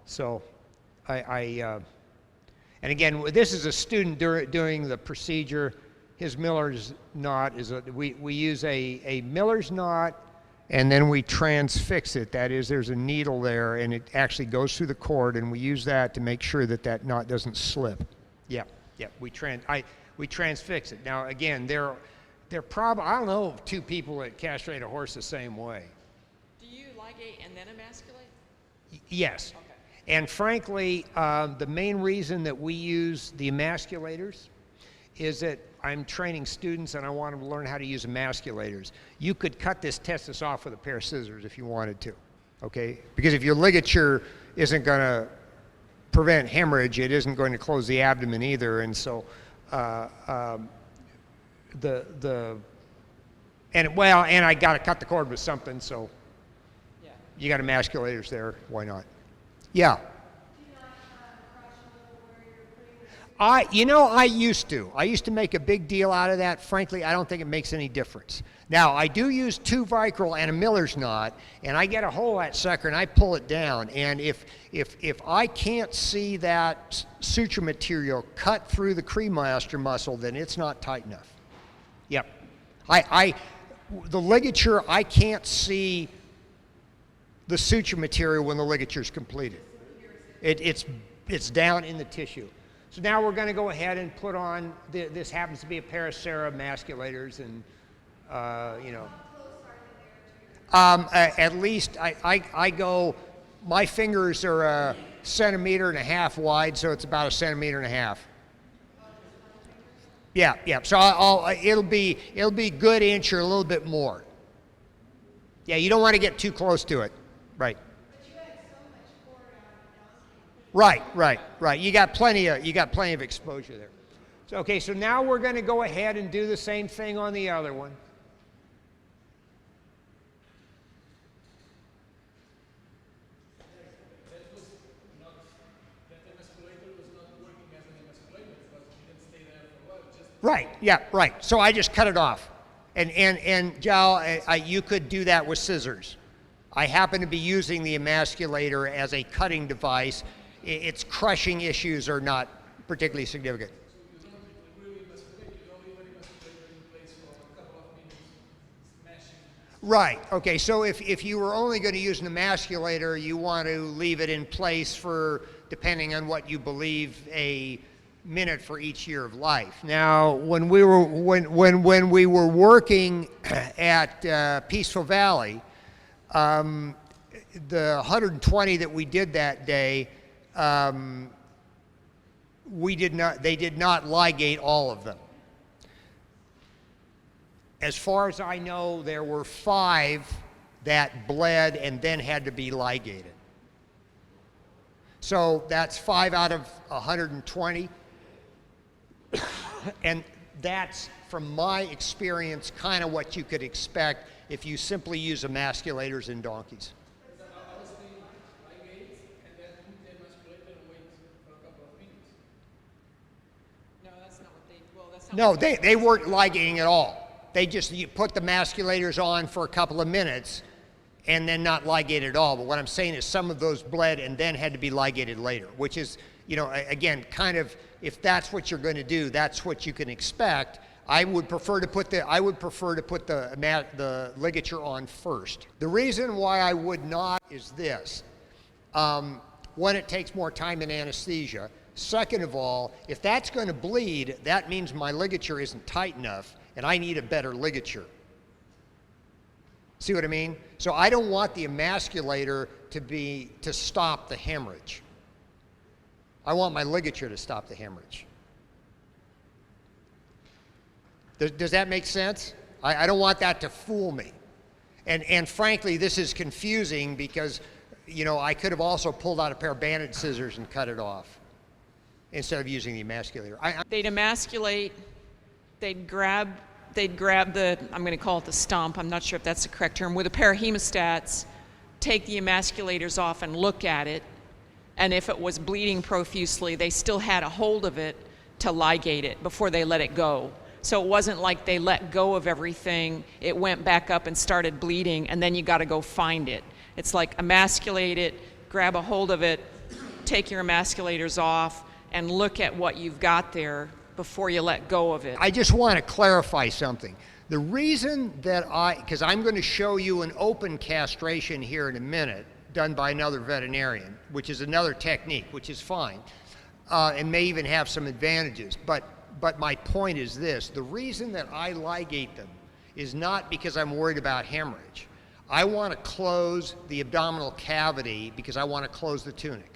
So and again, this is a student doing the procedure. His Miller's knot is we use a Miller's knot, and then we transfix it. That is, there's a needle there, and it actually goes through the cord, and we use that to make sure that knot doesn't slip. Yeah, we transfix it. Now, again, they're probably, I don't know of 2 people that castrate a horse the same way. Do you ligate and then emasculate? Yes. Okay. And frankly, the main reason that we use the emasculators is that I'm training students and I want them to learn how to use emasculators. You could cut this testis off with a pair of scissors if you wanted to, okay? Because if your ligature isn't going to prevent hemorrhage, it isn't going to close the abdomen either, and so and I got to cut the cord with something, so yeah. You got emasculators there, why not? Yeah. I used to. I used to make a big deal out of that. Frankly, I don't think it makes any difference. Now, I do use 2 Vicryl and a Miller's knot, and I get a hold of that sucker and I pull it down. And if I can't see that suture material cut through the cremaster muscle, then it's not tight enough. Yep. The ligature, I can't see the suture material when the ligature is completed. It's down in the tissue. So now we're going to go ahead and put on, this happens to be a pair of Sarah emasculators, and at least I go, my fingers are 1.5 centimeters wide, so it's about 1.5 centimeters. Yeah. So it'll be a good inch or a little bit more. Yeah, you don't want to get too close to it, right? Right. You got plenty of exposure there. So, okay, so now we're going to go ahead and do the same thing on the other one. Right. Yeah. Right. So I just cut it off, and Joe, you could do that with scissors. I happen to be using the emasculator as a cutting device. Its crushing issues are not particularly significant. Right. Okay. So if you were only going to use an emasculator, you want to leave it in place for, depending on what you believe, a minute for each year of life. Now, when we were working at Peaceful Valley, the 120 that we did that day, they did not ligate all of them. As far as I know, there were 5 that bled and then had to be ligated. So that's 5 out of 120. And that's, from my experience, kind of what you could expect if you simply use emasculators in donkeys. No, they weren't ligating at all. They just, you put the emasculators on for a couple of minutes and then not ligate at all. But what I'm saying is some of those bled and then had to be ligated later, which is, again, kind of, if that's what you're going to do, that's what you can expect. I would prefer to put the ligature on first. The reason why I would not is this. One, it takes more time in anesthesia. Second of all, if that's going to bleed, that means my ligature isn't tight enough, and I need a better ligature. See what I mean? So I don't want the emasculator to stop the hemorrhage. I want my ligature to stop the hemorrhage. Does that make sense? I don't want that to fool me. And frankly, this is confusing because, I could have also pulled out a pair of bandage scissors and cut it off instead of using the emasculator. They'd emasculate, they'd grab the, I'm going to call it the stump, I'm not sure if that's the correct term, with a pair of hemostats, take the emasculators off and look at it, and if it was bleeding profusely, they still had a hold of it to ligate it before they let it go. So it wasn't like they let go of everything, it went back up and started bleeding, and then you got to go find it. It's like emasculate it, grab a hold of it, take your emasculators off, and look at what you've got there before you let go of it. I just want to clarify something. The reason that because I'm going to show you an open castration here in a minute, done by another veterinarian, which is another technique, which is fine, and may even have some advantages. But my point is this: the reason that I ligate them is not because I'm worried about hemorrhage. I want to close the abdominal cavity because I want to close the tunic.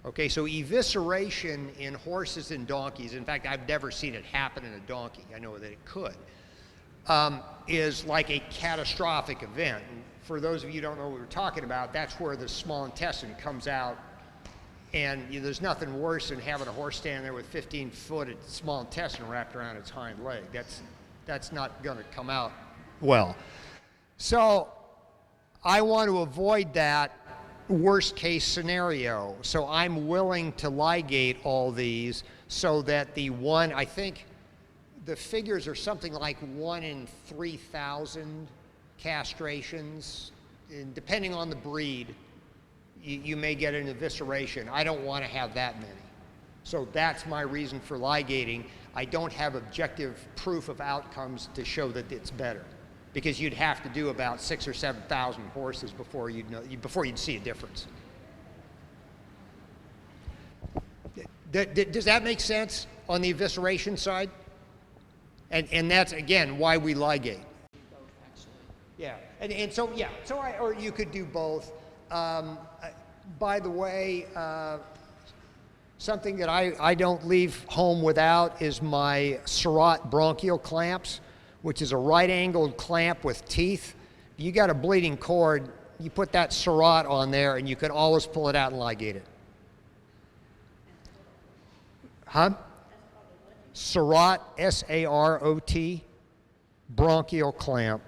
Okay, so evisceration in horses and donkeys, in fact, I've never seen it happen in a donkey, I know that it could, is like a catastrophic event. And for those of you who don't know what we're talking about, that's where the small intestine comes out, and there's nothing worse than having a horse stand there with 15-foot small intestine wrapped around its hind leg. That's not going to come out well. So I want to avoid that worst case scenario. So I'm willing to ligate all these so that I think the figures are something like 1 in 3,000 castrations, and depending on the breed, you may get an evisceration. I don't want to have that many. So that's my reason for ligating. I don't have objective proof of outcomes to show that it's better, because you'd have to do about 6,000 or 7,000 horses before you'd see a difference. Does that make sense on the evisceration side? And that's, again, why we ligate. Both, actually. Yeah, or you could do both. By the way, something that I don't leave home without is my Surratt bronchial clamps, which is a right-angled clamp with teeth. You got a bleeding cord, you put that Surratt on there, and you can always pull it out and ligate it. Huh? Surratt, S-A-R-O-T, bronchial clamp.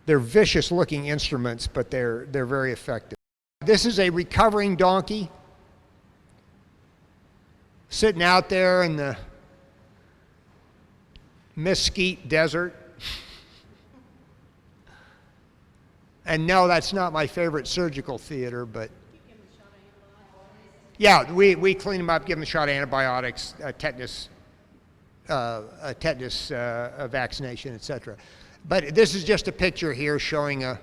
They're vicious-looking instruments, but they're very effective. This is a recovering donkey sitting out there in the Mesquite Desert. And no, that's not my favorite surgical theater, but yeah, we clean them up, give them a shot of antibiotics, tetanus vaccination, etc. But this is just a picture here showing a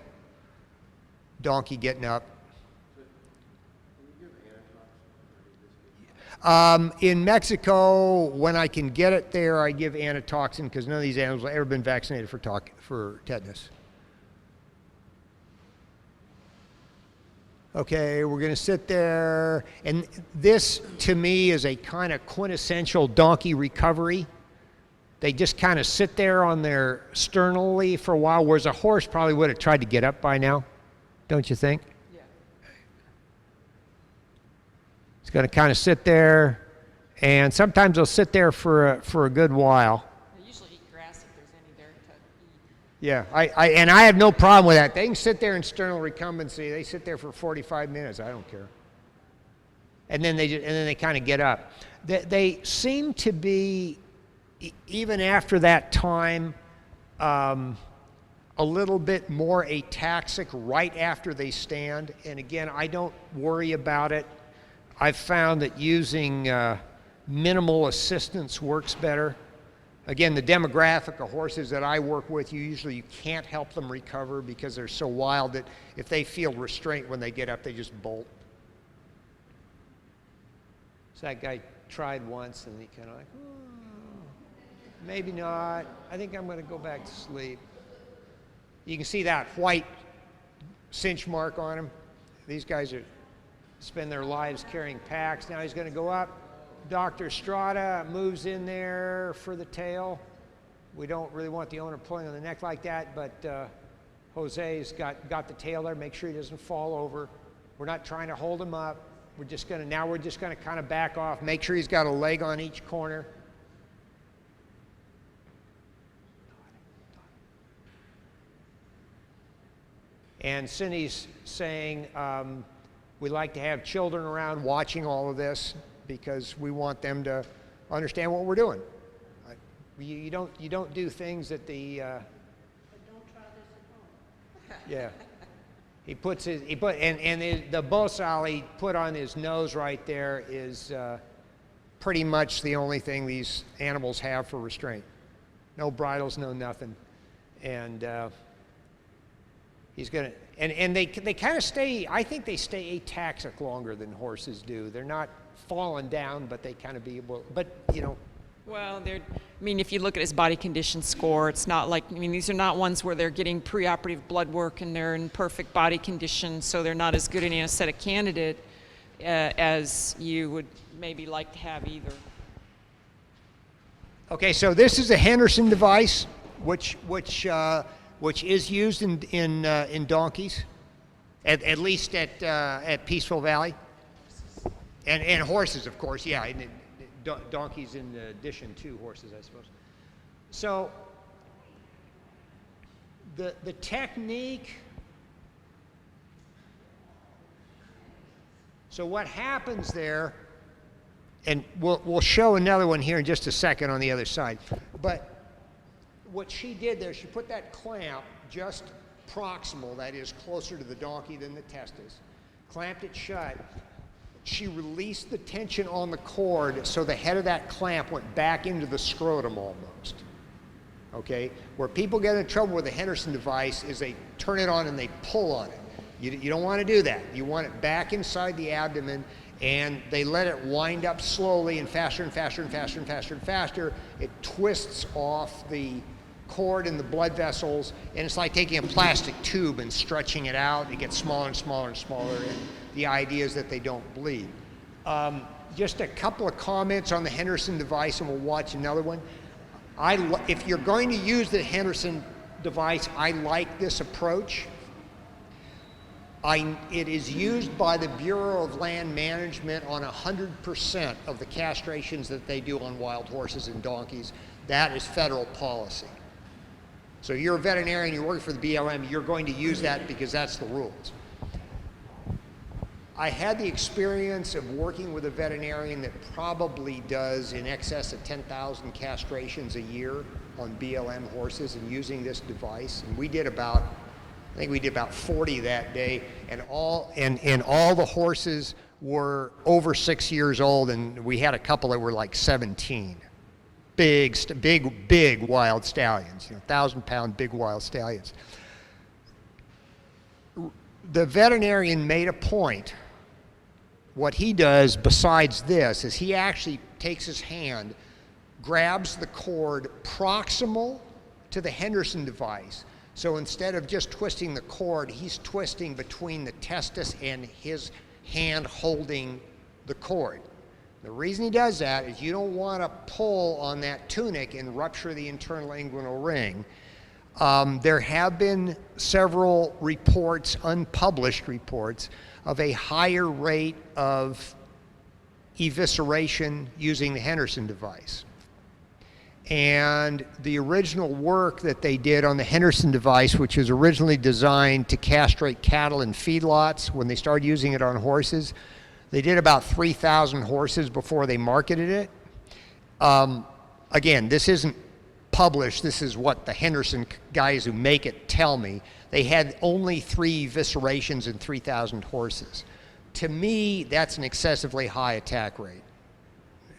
donkey getting up. In Mexico, when I can get it there, I give antitoxin because none of these animals have ever been vaccinated for tetanus. Okay, we're going to sit there, and this to me is a kind of quintessential donkey recovery. They just kind of sit there on their sternally for a while, whereas a horse probably would have tried to get up by now, don't you think? Yeah. It's going to kind of sit there, and sometimes they'll sit there for a good while. They usually eat grass if there's any there to eat. Yeah, I have no problem with that. They can sit there in sternal recumbency. They sit there for 45 minutes. I don't care. And then they kind of get up. They seem to be, even after that time, a little bit more ataxic right after they stand. And again, I don't worry about it. I've found that using minimal assistance works better. Again, the demographic of horses that I work with, you can't help them recover because they're so wild that if they feel restraint when they get up, they just bolt. So that guy tried once and he kind of like, maybe not. I think I'm going to go back to sleep. You can see that white cinch mark on him. These guys spend their lives carrying packs. Now he's going to go up. Dr. Strada moves in there for the tail. We don't really want the owner pulling on the neck like that, but Jose's got the tail there. Make sure he doesn't fall over. We're not trying to hold him up. We're just going to kind of back off. Make sure he's got a leg on each corner. And Cindy's saying we like to have children around watching all of this because we want them to understand what we're doing. You don't do things that the. But don't try this at home. Yeah, the bosal he put on his nose right there is pretty much the only thing these animals have for restraint. No bridles, no nothing, and. He's gonna, and they kind of stay. I think they stay ataxic longer than horses do. They're not falling down, but they kind of be able. But you know. Well, if you look at his body condition score, it's not like. These are not ones where they're getting preoperative blood work and they're in perfect body condition, so they're not as good an anesthetic candidate as you would maybe like to have either. Okay, so this is a Henderson device, which is used in donkeys, at least at Peaceful Valley, and horses, of course. Yeah, and donkeys in addition to horses, I suppose. So the technique. So what happens there and we'll show another one here in just a second on the other side. But what she did there, she put that clamp just proximal, that is closer to the donkey than the testis, clamped it shut. She released the tension on the cord so the head of that clamp went back into the scrotum almost. Okay? Where people get in trouble with the Henderson device is they turn it on and they pull on it. You don't want to do that. You want it back inside the abdomen, and they let it wind up slowly and faster and faster and faster and faster and faster. It twists off the cord and the blood vessels, and it's like taking a plastic tube and stretching it out. It gets smaller and smaller and smaller, and the idea is that they don't bleed. Just a couple of comments on the Henderson device, and we'll watch another one. If you're going to use the Henderson device, I like this approach. It is used by the Bureau of Land Management on 100% of the castrations that they do on wild horses and donkeys. That is federal policy. So you're a veterinarian, you're working for the BLM, you're going to use that because that's the rules. I had the experience of working with a veterinarian that probably does in excess of 10,000 castrations a year on BLM horses and using this device. And we did about, I think we did about 40 that day, and all the horses were over 6 years old, and we had a couple that were like 17. Big wild stallions, 1,000-pound big wild stallions. The veterinarian made a point. What he does besides this is he actually takes his hand, grabs the cord proximal to the Henderson device. So instead of just twisting the cord, he's twisting between the testis and his hand holding the cord. The reason he does that is you don't want to pull on that tunic and rupture the internal inguinal ring. There have been several reports, unpublished reports, of a higher rate of evisceration using the Henderson device. And the original work that they did on the Henderson device, which was originally designed to castrate cattle in feedlots when they started using it on horses, they did about 3,000 horses before they marketed it. Again, this isn't published. This is what the Henderson guys who make it tell me. They had only 3 eviscerations in 3,000 horses. To me, that's an excessively high attack rate.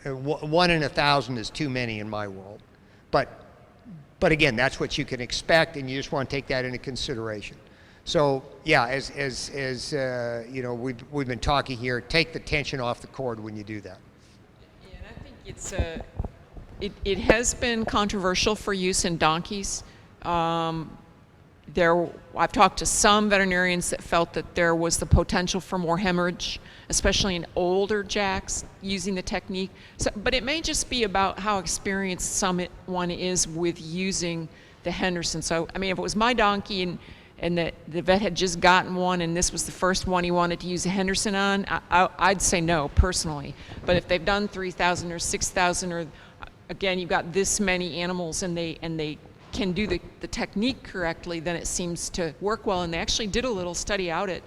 1 in 1,000 is too many in my world. But again, that's what you can expect, and you just want to take that into consideration. So yeah, as you know, we've been talking here, take the tension off the cord when you do that. Yeah, and I think it's it has been controversial for use in donkeys. I've talked to some veterinarians that felt that there was the potential for more hemorrhage, especially in older jacks using the technique. But it may just be about how experienced someone is with using the Henderson. So, I mean, if it was my donkey and the vet had just gotten one and this was the first one he wanted to use a Henderson on, I'd say no, personally. But if they've done 3,000 or 6,000, or again, you've got this many animals and they can do the technique correctly, then it seems to work well. And they actually did a little study out at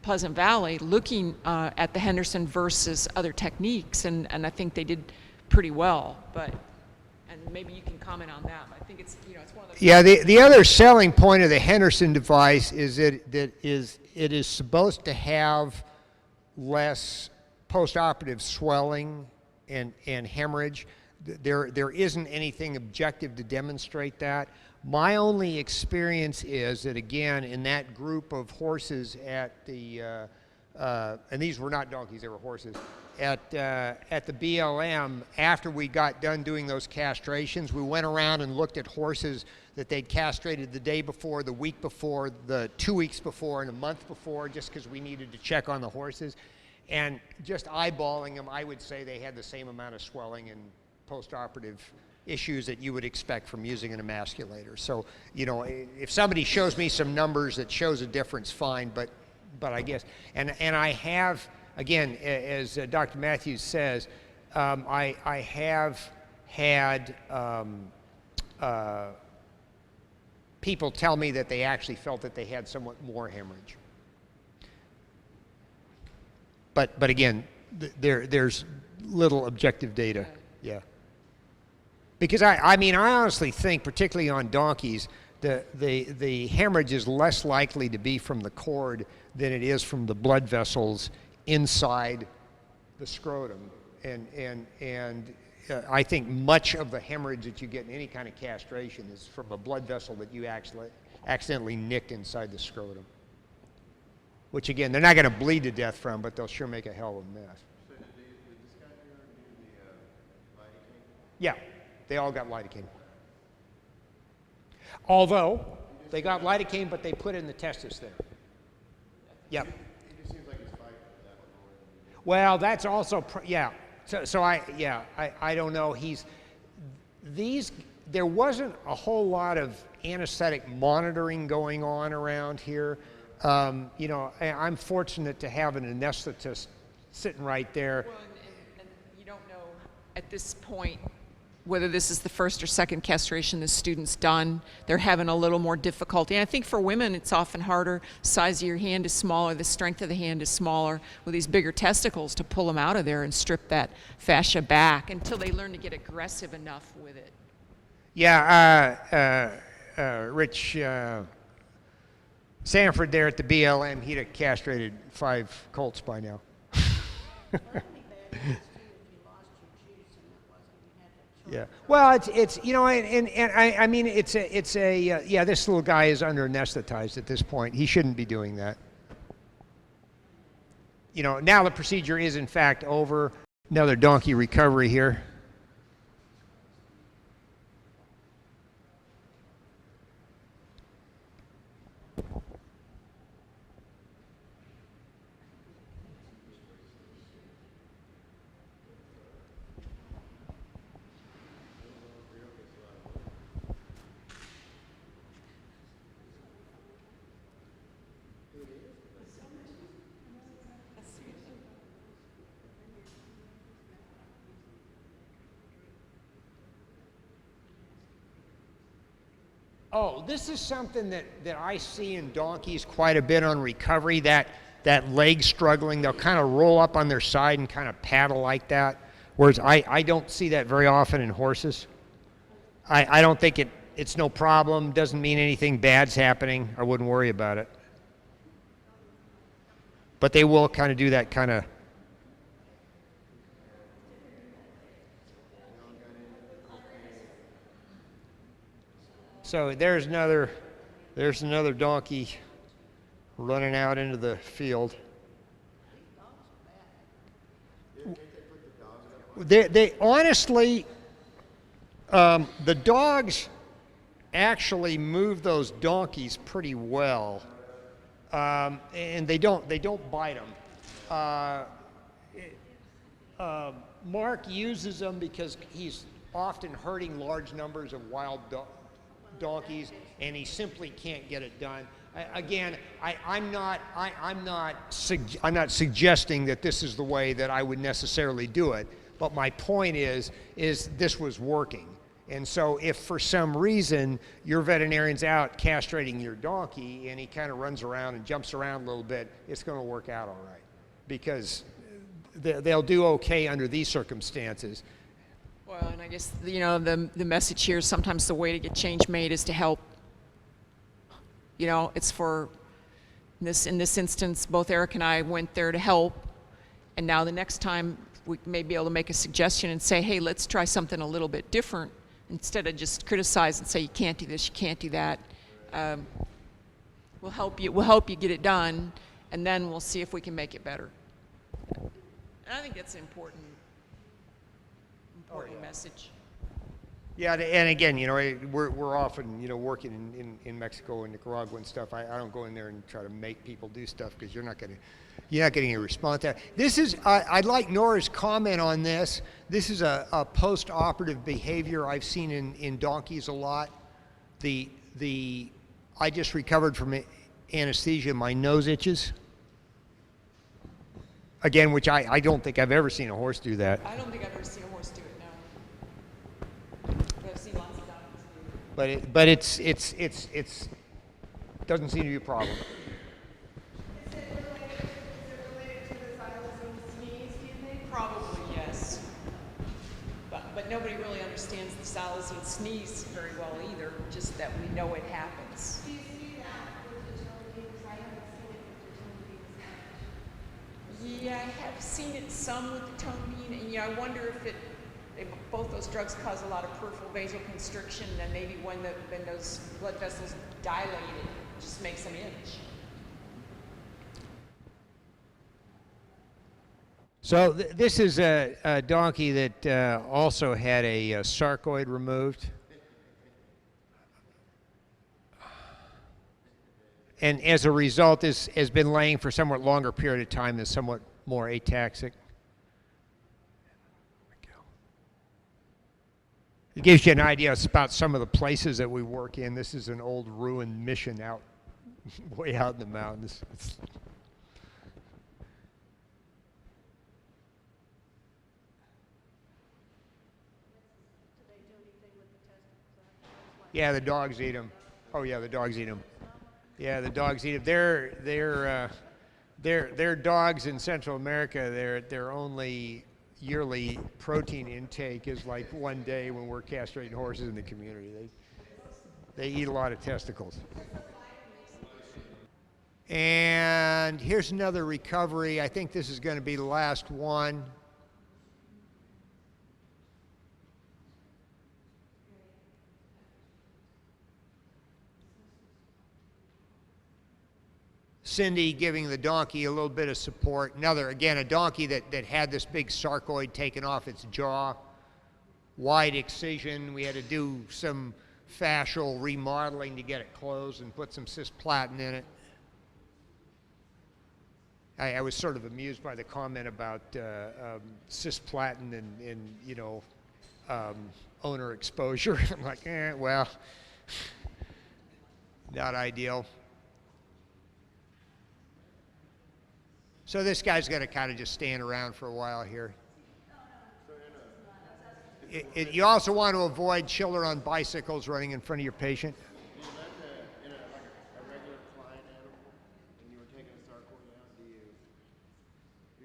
Pleasant Valley looking at the Henderson versus other techniques, and I think they did pretty well. And maybe you can comment on that. But I think it's it's one of those. Yeah, the other selling point of the Henderson device is that it is supposed to have less postoperative swelling and hemorrhage. There isn't anything objective to demonstrate that. My only experience is that, again, in that group of horses at the, and these were not donkeys, they were horses, at the BLM, after we got done doing those castrations, we went around and looked at horses that they'd castrated the day before, the week before, the 2 weeks before, and a month before, just because we needed to check on the horses. And just eyeballing them, I would say they had the same amount of swelling and postoperative issues that you would expect from using an emasculator. So, if somebody shows me some numbers that shows a difference, fine, but I guess, and I have, again, as Dr. Mathews says, I have had people tell me that they actually felt that they had somewhat more hemorrhage. But again, there's little objective data. Yeah. Because I mean, I honestly think, particularly on donkeys, the hemorrhage is less likely to be from the cord than it is from the blood vessels inside the scrotum. And I think much of the hemorrhage that you get in any kind of castration is from a blood vessel that you actually accidentally nicked inside the scrotum. Which again, they're not going to bleed to death from, but they'll sure make a hell of a mess. So did this guy here do the lidocaine? Yeah, they all got lidocaine. Although, they got lidocaine, but they put in the testis there. Yep. It just seems like it's fighting that more than Well, that's also, yeah. So I don't know. There wasn't a whole lot of anesthetic monitoring going on around here. You know, I'm fortunate to have an anesthetist sitting right there. Well, and you don't know at this point whether this is the first or second castration the student's done. They're having a little more difficulty. And I think for women, it's often harder. The size of your hand is smaller. The strength of the hand is smaller with these bigger testicles to pull them out of there and strip that fascia back until they learn to get aggressive enough with it. Yeah, Rich Sanford there at the BLM, he'd have castrated 5 colts by now. Yeah. Well, it's you know, and I mean, it's a yeah, this little guy is under anesthetized at this point. He shouldn't be doing that. You know, now the procedure is in fact over. Another donkey recovery here. Oh, this is something that I see in donkeys quite a bit on recovery, that leg struggling. They'll kind of roll up on their side and kind of paddle like that, whereas I don't see that very often in horses. I don't think it's no problem, doesn't mean anything bad's happening. I wouldn't worry about it. But they will kind of do that kind of. So there's another donkey running out into the field. They honestly, the dogs actually move those donkeys pretty well, and they don't bite them. Mark uses them because he's often herding large numbers of wild donkeys, and he simply can't get it done. I'm not suggesting that this is the way that I would necessarily do it, but my point is this was working. And so if for some reason your veterinarian's out castrating your donkey and he kind of runs around and jumps around a little bit, it's going to work out all right, because they'll do okay under these circumstances. Well, and I guess, you know, the message here is sometimes the way to get change made is to help. You know, it's for, in this instance, both Eric and I went there to help, and now the next time we may be able to make a suggestion and say, hey, let's try something a little bit different, instead of just criticize and say, you can't do this, you can't do that. We'll help you get it done, and then we'll see if we can make it better. And I think that's an important message. Yeah, and again, you know, we're often, you know, working in Mexico and Nicaragua and stuff. I don't go in there and try to make people do stuff, because you're not getting a response to that. This is, I'd like Nora's comment on this. This is a post-operative behavior I've seen in donkeys a lot. I just recovered from anesthesia. My nose itches. Again, which I don't think I've ever seen a horse do that. I don't think I've ever seen a horse do it, no. But I've seen lots of donkeys do it. But it's doesn't seem to be a problem. Is it related to the xylazine sneeze, do you think? Probably, yes. understands the Salesian sneeze very well either, just that we know it happens. Do you see that with the tone beans? I haven't seen it with the tone beans. Yeah, I have seen it some with the tone bean, and I wonder if both those drugs cause a lot of peripheral vasoconstriction, and maybe when those blood vessels dilate, it just makes them itch. So this is a donkey that also had a sarcoid removed. And as a result, has been laying for somewhat longer period of time and somewhat more ataxic. It gives you an idea about some of the places that we work in. This is an old ruined mission out, way out in the mountains. Yeah, the dogs eat them. Oh yeah, the dogs eat them. Yeah, the dogs eat them. They're dogs in Central America. Their only yearly protein intake is like one day when we're castrating horses in the community. They eat a lot of testicles. And here's another recovery. I think this is going to be the last one. Cindy giving the donkey a little bit of support. Again, a donkey that had this big sarcoid taken off its jaw, wide excision. We had to do some fascial remodeling to get it closed and put some cisplatin in it. I was sort of amused by the comment about cisplatin and owner exposure. I'm like, well, not ideal. So this guy's going to kind of just stand around for a while here. You also want to avoid children on bicycles running in front of your patient. Do you let in a regular client animal, and you were taking a sarcoid out, do you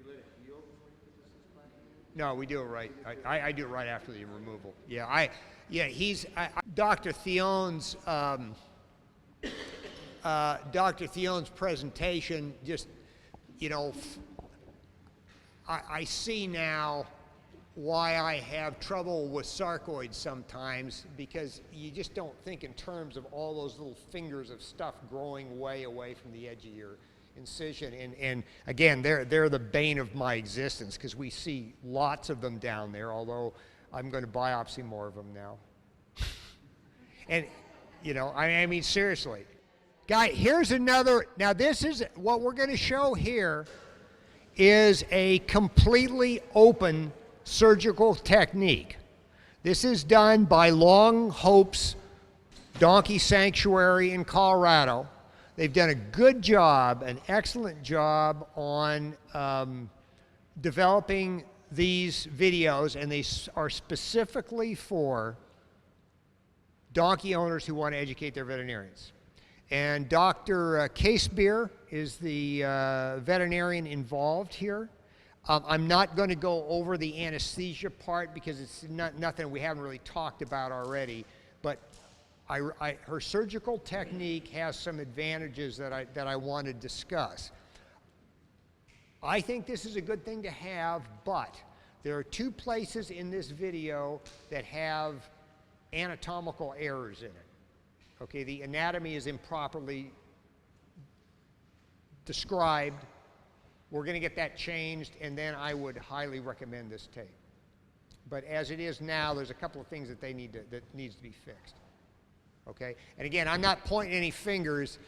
let it heal before you put the cisplatin in? No, we do it right. I do it right after the removal. Dr. Theon's Dr. Theon's presentation just, I see now why I have trouble with sarcoids sometimes, because you just don't think in terms of all those little fingers of stuff growing way away from the edge of your incision. And again, they're the bane of my existence, because we see lots of them down there, although I'm going to biopsy more of them now. And, I mean, seriously. Guy, here's another, now this is, what we're going to show here is a completely open surgical technique. This is done by Long Hope's Donkey Sanctuary in Colorado. They've done a good job, an excellent job on developing these videos, and they are specifically for donkey owners who want to educate their veterinarians. And Dr. Casebeer is the veterinarian involved here. I'm not going to go over the anesthesia part because it's nothing we haven't really talked about already, but her surgical technique has some advantages that I want to discuss. I think this is a good thing to have, but there are two places in this video that have anatomical errors in it. Okay, the anatomy is improperly described. We're going to get that changed, and then I would highly recommend this tape. But as it is now, there's a couple of things that needs to be fixed. Okay, and again, I'm not pointing any fingers.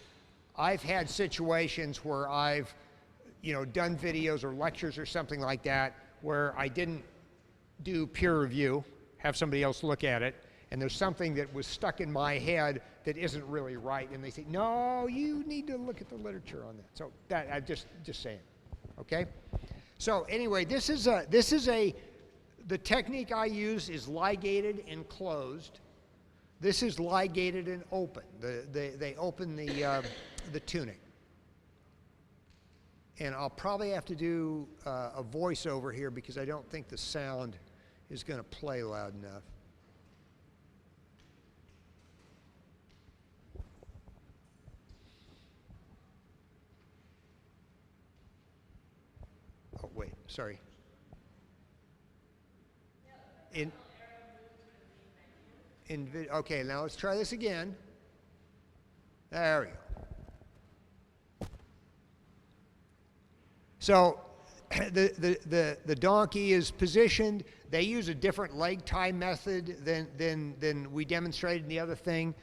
I've had situations where I've, done videos or lectures or something like that where I didn't do peer review, have somebody else look at it, and there's something that was stuck in my head that isn't really right, and they say, no, you need to look at the literature on that. So that I'm just saying, okay? So anyway, the technique I use is ligated and closed. This is ligated and open. They open the tunic. And I'll probably have to do a voiceover here because I don't think the sound is going to play loud enough. Sorry. Okay, now let's try this again. There we go. So the donkey is positioned. They use a different leg tie method than we demonstrated in the other thing.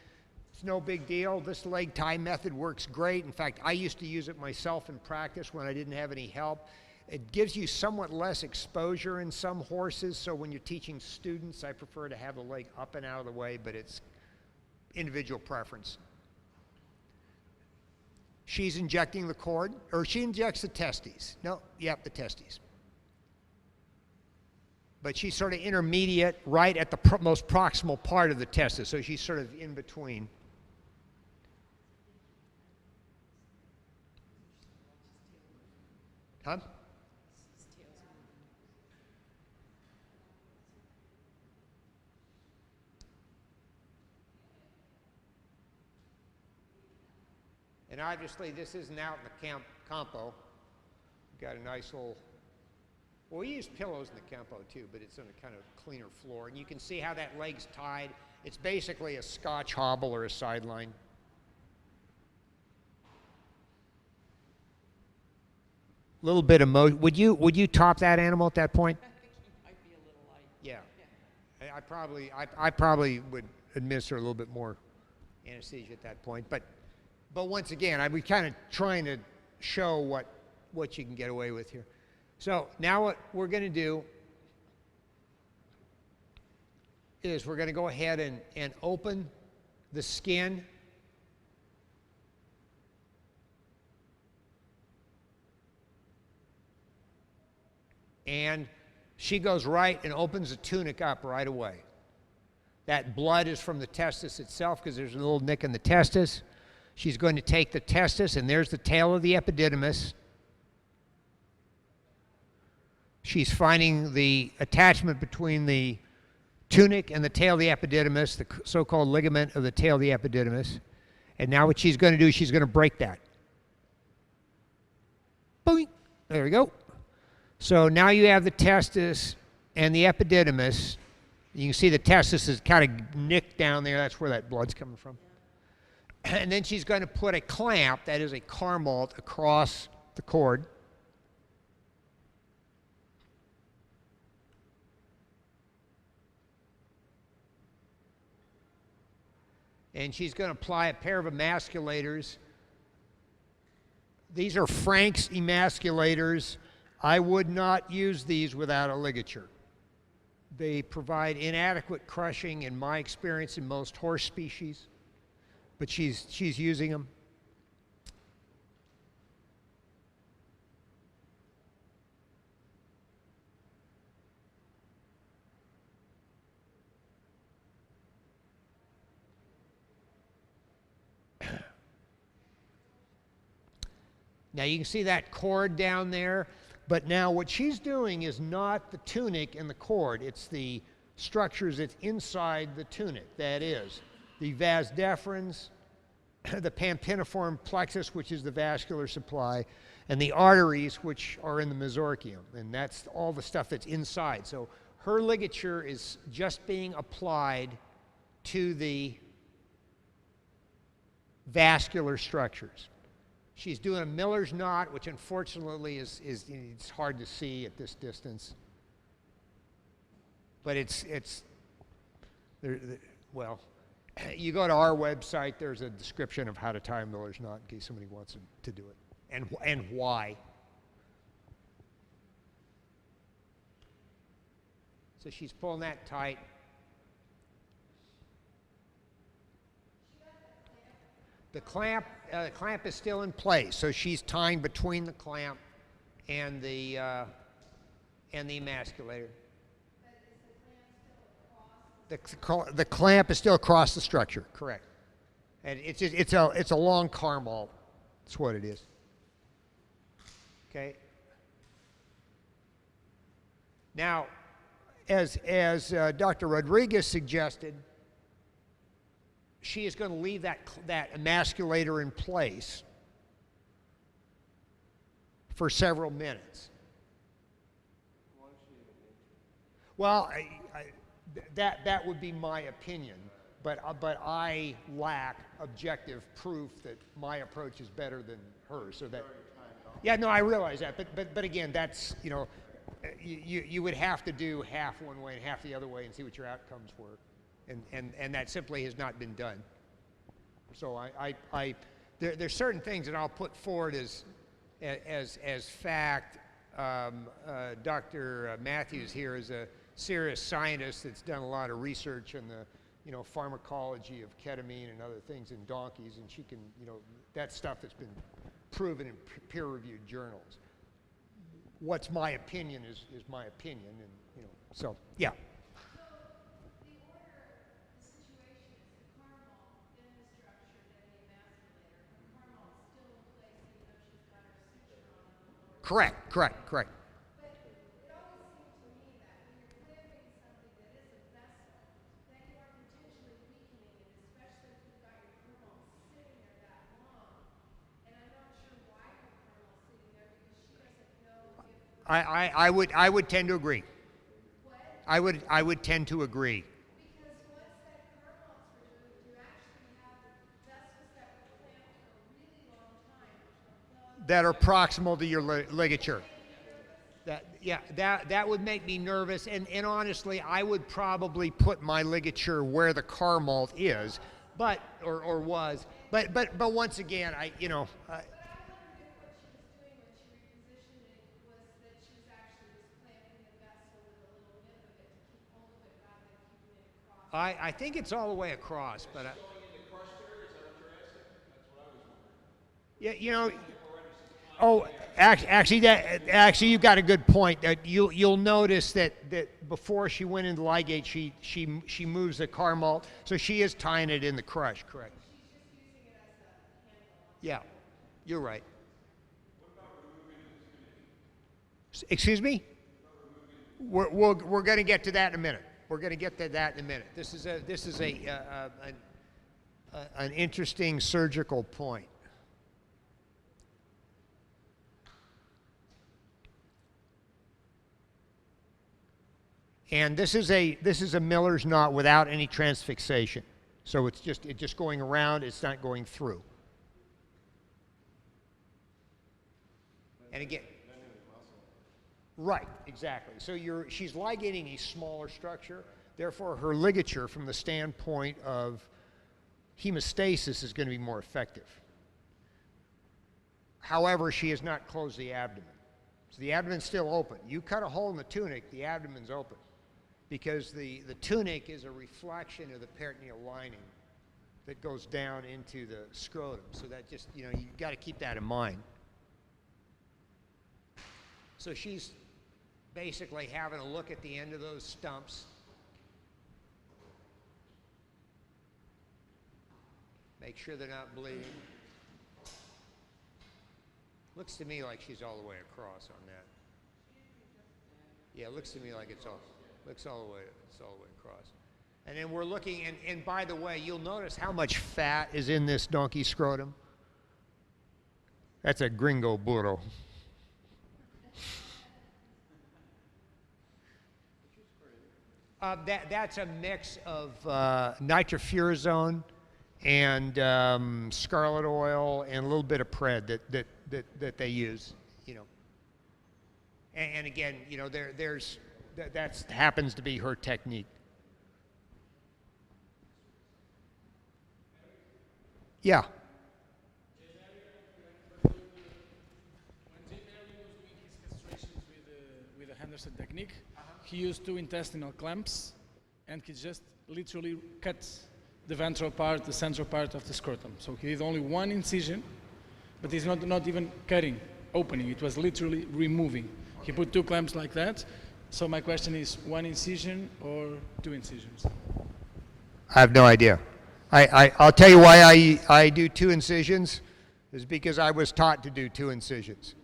It's no big deal. This leg tie method works great. In fact, I used to use it myself in practice when I didn't have any help. It gives you somewhat less exposure in some horses, so when you're teaching students, I prefer to have the leg up and out of the way, but it's individual preference. She's injecting the cord, or she injects the testes. No, yep, the testes. But she's sort of intermediate, right at the most proximal part of the testis, so she's sort of in between. Huh? And obviously this isn't out in the campo. We've got a nice little, well, we use pillows in the campo too, but it's on a kind of cleaner floor. And you can see how that leg's tied. It's basically a Scotch hobble or a sideline. Little bit of motion. Would you top that animal at that point? I think he might be a little light. Yeah. I probably would administer a little bit more anesthesia at that point. But once again, I'd be kind of trying to show what you can get away with here. So now what we're going to do is we're going to go ahead and open the skin. And she goes right and opens the tunic up right away. That blood is from the testis itself because there's a little nick in the testis. She's going to take the testis, and there's the tail of the epididymis. She's finding the attachment between the tunic and the tail of the epididymis, the so-called ligament of the tail of the epididymis. And now what she's going to do, she's going to break that. Boing. There we go. So now you have the testis and the epididymis. You can see the testis is kind of nicked down there. That's where that blood's coming from. And then she's going to put a clamp, that is a carmalt, across the cord. And she's going to apply a pair of emasculators. These are Frank's emasculators. I would not use these without a ligature. They provide inadequate crushing, in my experience, in most horse species. But she's using them. Now you can see that cord down there, but now what she's doing is not the tunic and the cord, it's the structures that's inside the tunic, that is the vas deferens, the pampiniform plexus, which is the vascular supply, and the arteries, which are in the mesorchium, and that's all the stuff that's inside. So her ligature is just being applied to the vascular structures. She's doing a Miller's knot, which unfortunately is it's hard to see at this distance. But well, you go to our website, there's a description of how to tie a Miller's knot in case somebody wants to do it, and why. So she's pulling that tight. The clamp is still in place, so she's tying between the clamp and the emasculator. The clamp is still across the structure, correct? And it's a long carmalt. That's what it is. Okay. Now, as Dr. Rodriguez suggested, she is going to leave that emasculator in place for several minutes. Well, that would be my opinion, but I lack objective proof that my approach is better than hers. So that, yeah, no, I realize that, but again, that's, you know, you would have to do half one way and half the other way and see what your outcomes were, and that simply has not been done. So there's certain things that I'll put forward as fact. Dr. Mathews here is a serious scientist that's done a lot of research on the, you know, pharmacology of ketamine and other things in donkeys, and she can, you know, that's stuff that's been proven in peer-reviewed journals. What's my opinion is my opinion, and, you know, so yeah. Correct. But it always seems to me that when you're clamping something that is a vessel, that you are potentially weakening it, especially if you've got your kernel sitting there that long. And I'm not sure why her kernel's sitting there because she doesn't know if I would tend to agree. what? I would tend to agree. Because once that kernel is removed, you actually have vessels that were clamped for a really long time. That are proximal to your ligature. That would make me nervous, and honestly, I would probably put my ligature where the car malt is, but or was, but once again, you know. But I wondered if what she was doing when she repositioned it was that she was actually just clamping the vessel with a little nip of it to keep hold of it rather than keeping it across. I think it's all the way across, but yeah, you know. Oh, actually, you've got a good point. You'll notice that before she went into ligate, she moves the car malt, so she is tying it in the crush, correct? She's just using it as a handle. Yeah, you're right. Excuse me? We're going to get to that in a minute. We're going to get to that in a minute. This is an interesting surgical point. And this is a Miller's knot without any transfixation. So it's just going around, it's not going through. And again, right, exactly. So she's ligating a smaller structure, therefore her ligature from the standpoint of hemostasis is going to be more effective. However, she has not closed the abdomen. So the abdomen's still open. You cut a hole in the tunic, the abdomen's open, because the tunic is a reflection of the peritoneal lining that goes down into the scrotum. So that just, you know, you've got to keep that in mind. So she's basically having a look at the end of those stumps. Make sure they're not bleeding. Looks to me like she's all the way across on that. Yeah, it looks to me like it's all the way across. And then we're looking, and by the way, you'll notice how much fat is in this donkey scrotum. That's a gringo burro. That's a mix of nitrofurazone and scarlet oil and a little bit of pred that they use, you know. And again, you know, that happens to be her technique. Yeah. When Jim Ellie was doing his castrations with the Henderson technique, he used 2 intestinal clamps, and he just literally cut the ventral part, the central part of the scrotum. So he did only 1 incision, but he's not even cutting, opening. It was literally removing. He put 2 clamps like that. So my question is, 1 incision or 2 incisions? I have no idea. I'll tell you why I do 2 incisions is because I was taught to do 2 incisions.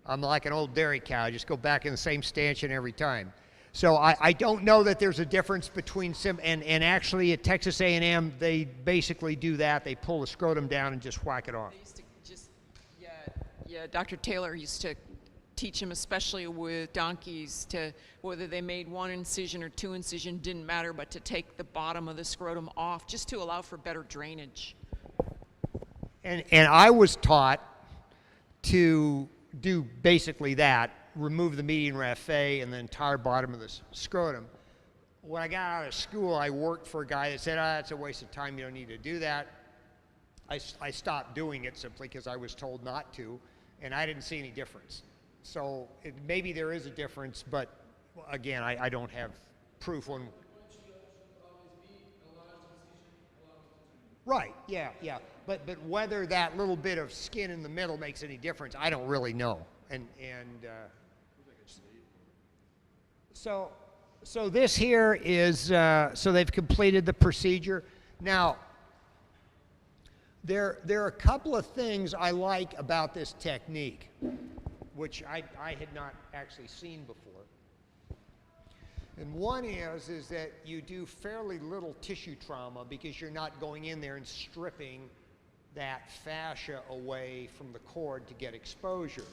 I'm like an old dairy cow. I just go back in the same stanchion every time. So I don't know that there's a difference between and actually at Texas A&M they basically do that. They pull the scrotum down and just whack it off. They used to just, yeah, Dr. Taylor used to teach them, especially with donkeys, to whether they made 1 incision or 2 incision didn't matter, but to take the bottom of the scrotum off just to allow for better drainage. And I was taught to do basically that, remove the median raphe and the entire bottom of the scrotum. When I got out of school, I worked for a guy that said, it's a waste of time, you don't need to do that. I stopped doing it simply because I was told not to, and I didn't see any difference. So maybe there is a difference, but again, I don't have proof on. Right, yeah. But whether that little bit of skin in the middle makes any difference, I don't really know. So this here is, so they've completed the procedure. Now, there are a couple of things I like about this technique, which I had not actually seen before. And one is that you do fairly little tissue trauma because you're not going in there and stripping that fascia away from the cord to get exposure.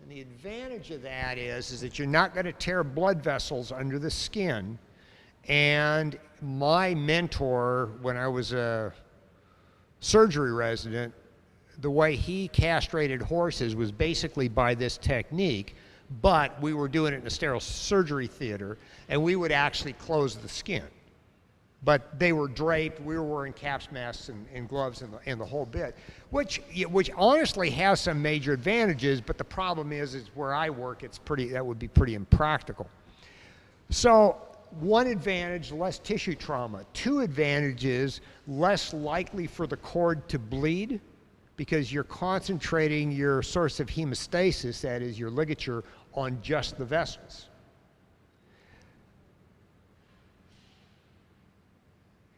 And the advantage of that is that you're not going to tear blood vessels under the skin. And my mentor, when I was a surgery resident, the way he castrated horses was basically by this technique, but we were doing it in a sterile surgery theater, and we would actually close the skin. But they were draped, we were wearing caps, masks, and gloves, and the whole bit, which honestly has some major advantages, but the problem is where I work, that would be pretty impractical. So, one advantage, less tissue trauma. 2 advantages, less likely for the cord to bleed, because you're concentrating your source of hemostasis, that is your ligature, on just the vessels.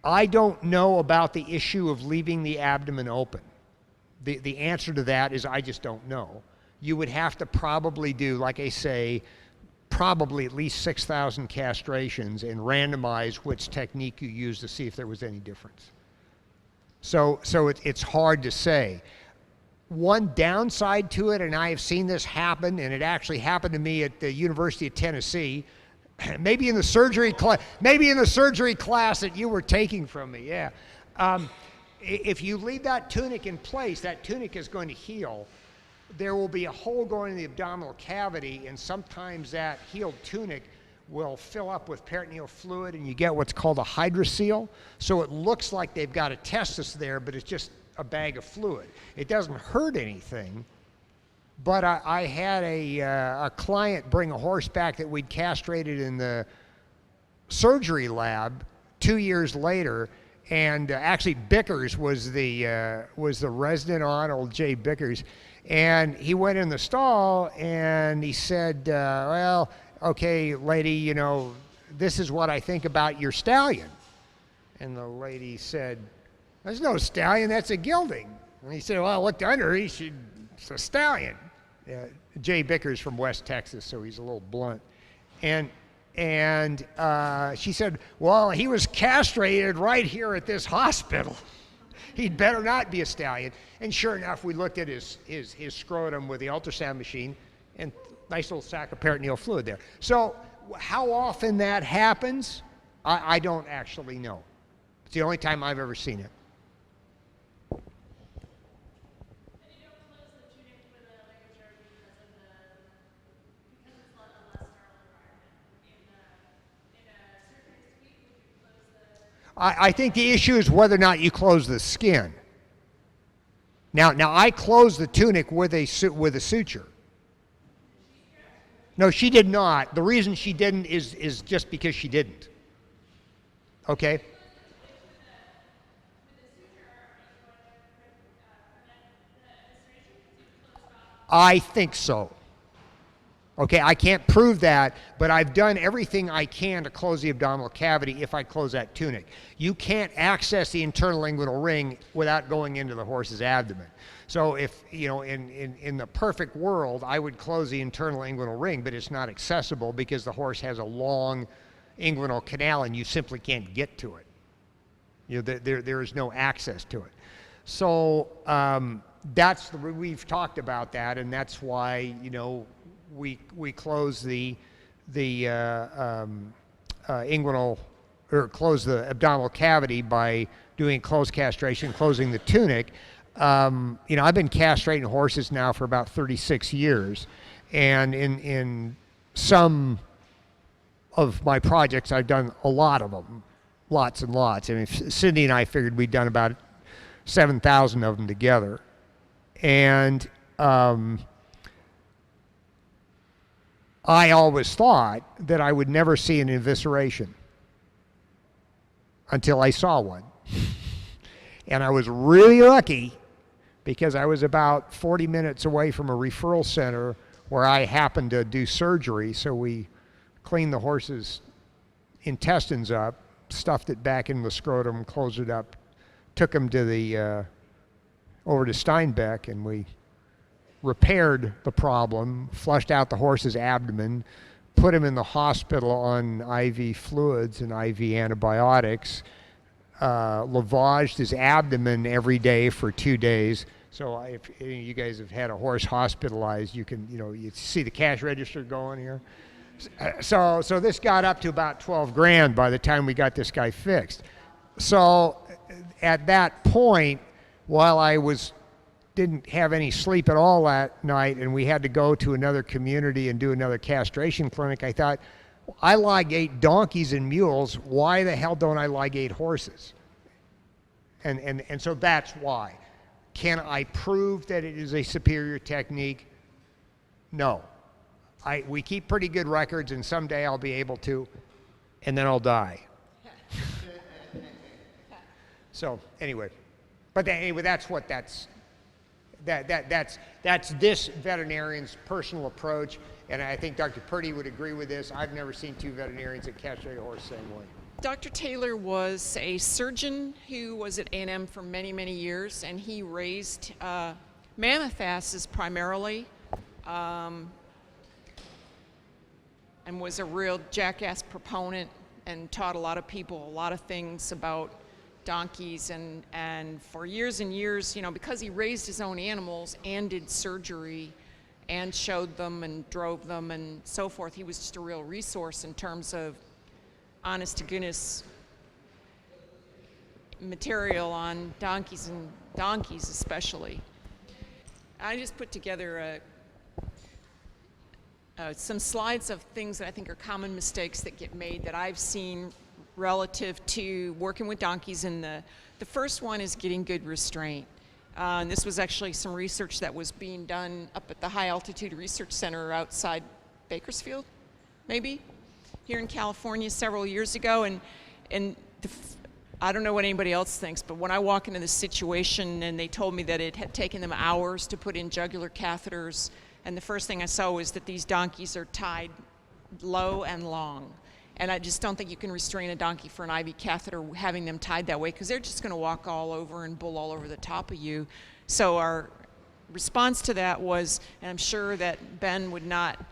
I don't know about the issue of leaving the abdomen open. The answer to that is I just don't know. You would have to probably do, like I say, probably at least 6,000 castrations and randomize which technique you use to see if there was any difference. So it's hard to say. One downside to it, and I have seen this happen, and it actually happened to me at the University of Tennessee, maybe in the surgery class that you were taking from me, yeah. If you leave that tunic in place, that tunic is going to heal. There will be a hole going in the abdominal cavity, and sometimes that healed tunic will fill up with peritoneal fluid, and you get what's called a hydrocele. So it looks like they've got a testis there, but it's just a bag of fluid. It doesn't hurt anything. But I had a client bring a horse back that we'd castrated in the surgery lab 2 years later, and actually Bickers was the resident on, old Jay Bickers, and he went in the stall and he said, well, okay, lady, you know, this is what I think about your stallion. And the lady said, there's no stallion, that's a gelding. And he said, well, I looked under, it's a stallion. Jay Bickers from West Texas, so he's a little blunt. And she said, well, he was castrated right here at this hospital. He'd better not be a stallion. And sure enough, we looked at his scrotum with the ultrasound machine, and nice little sac of peritoneal fluid there. So how often that happens, I don't actually know. It's the only time I've ever seen it. I think the issue is whether or not you close the skin. Now I closed the tunic with a suture. No, she did not. The reason she didn't is just because she didn't. Okay? I think so. Okay, I can't prove that, but I've done everything I can to close the abdominal cavity if I close that tunic. You can't access the internal inguinal ring without going into the horse's abdomen. So if, you know, in the perfect world, I would close the internal inguinal ring, but it's not accessible because the horse has a long inguinal canal and you simply can't get to it. You know, there is no access to it. So we've talked about that, and that's why, you know, we close the inguinal, or close the abdominal cavity by doing closed castration, closing the tunic. I've been castrating horses now for about 36 years, and in some of my projects, I've done a lot of them, lots and lots. I mean, Cindy and I figured we'd done about 7,000 of them together, and I always thought that I would never see an evisceration until I saw one. And I was really lucky because I was about 40 minutes away from a referral center where I happened to do surgery. So we cleaned the horse's intestines up, stuffed it back in the scrotum, closed it up, took him to the over to Steinbeck, and we repaired the problem, flushed out the horse's abdomen, put him in the hospital on IV fluids and IV antibiotics, lavaged his abdomen every day for 2 days. So if any of you guys have had a horse hospitalized, you can, you see the cash register going here. So this got up to about 12 grand by the time we got this guy fixed. So at that point, while I didn't have any sleep at all that night, and we had to go to another community and do another castration clinic, I thought, I ligate donkeys and mules, why the hell don't I ligate horses? And so that's why. Can I prove that it is a superior technique? No. We keep pretty good records, and someday I'll be able to, and then I'll die. So anyway, that's this veterinarian's personal approach, and I think Dr. Purdy would agree with this. I've never seen two veterinarians that castrate a horse the same way. Dr. Taylor was a surgeon who was at A&M for many, many years, and he raised mammoth asses primarily, and was a real jackass proponent and taught a lot of people a lot of things about donkeys, and for years and years, because he raised his own animals and did surgery and showed them and drove them and so forth, he was just a real resource in terms of honest to goodness material on donkeys, and donkeys especially. I just put together some slides of things that I think are common mistakes that get made that I've seen relative to working with donkeys, and the first one is getting good restraint. And this was actually some research that was being done up at the High Altitude Research Center outside Bakersfield, maybe, here in California several years ago. And I don't know what anybody else thinks, but when I walk into this situation and they told me that it had taken them hours to put in jugular catheters, and the first thing I saw was that these donkeys are tied low and long. And I just don't think you can restrain a donkey for an IV catheter having them tied that way, because they're just going to walk all over and bull all over the top of you. So our response to that was, and I'm sure that Ben would not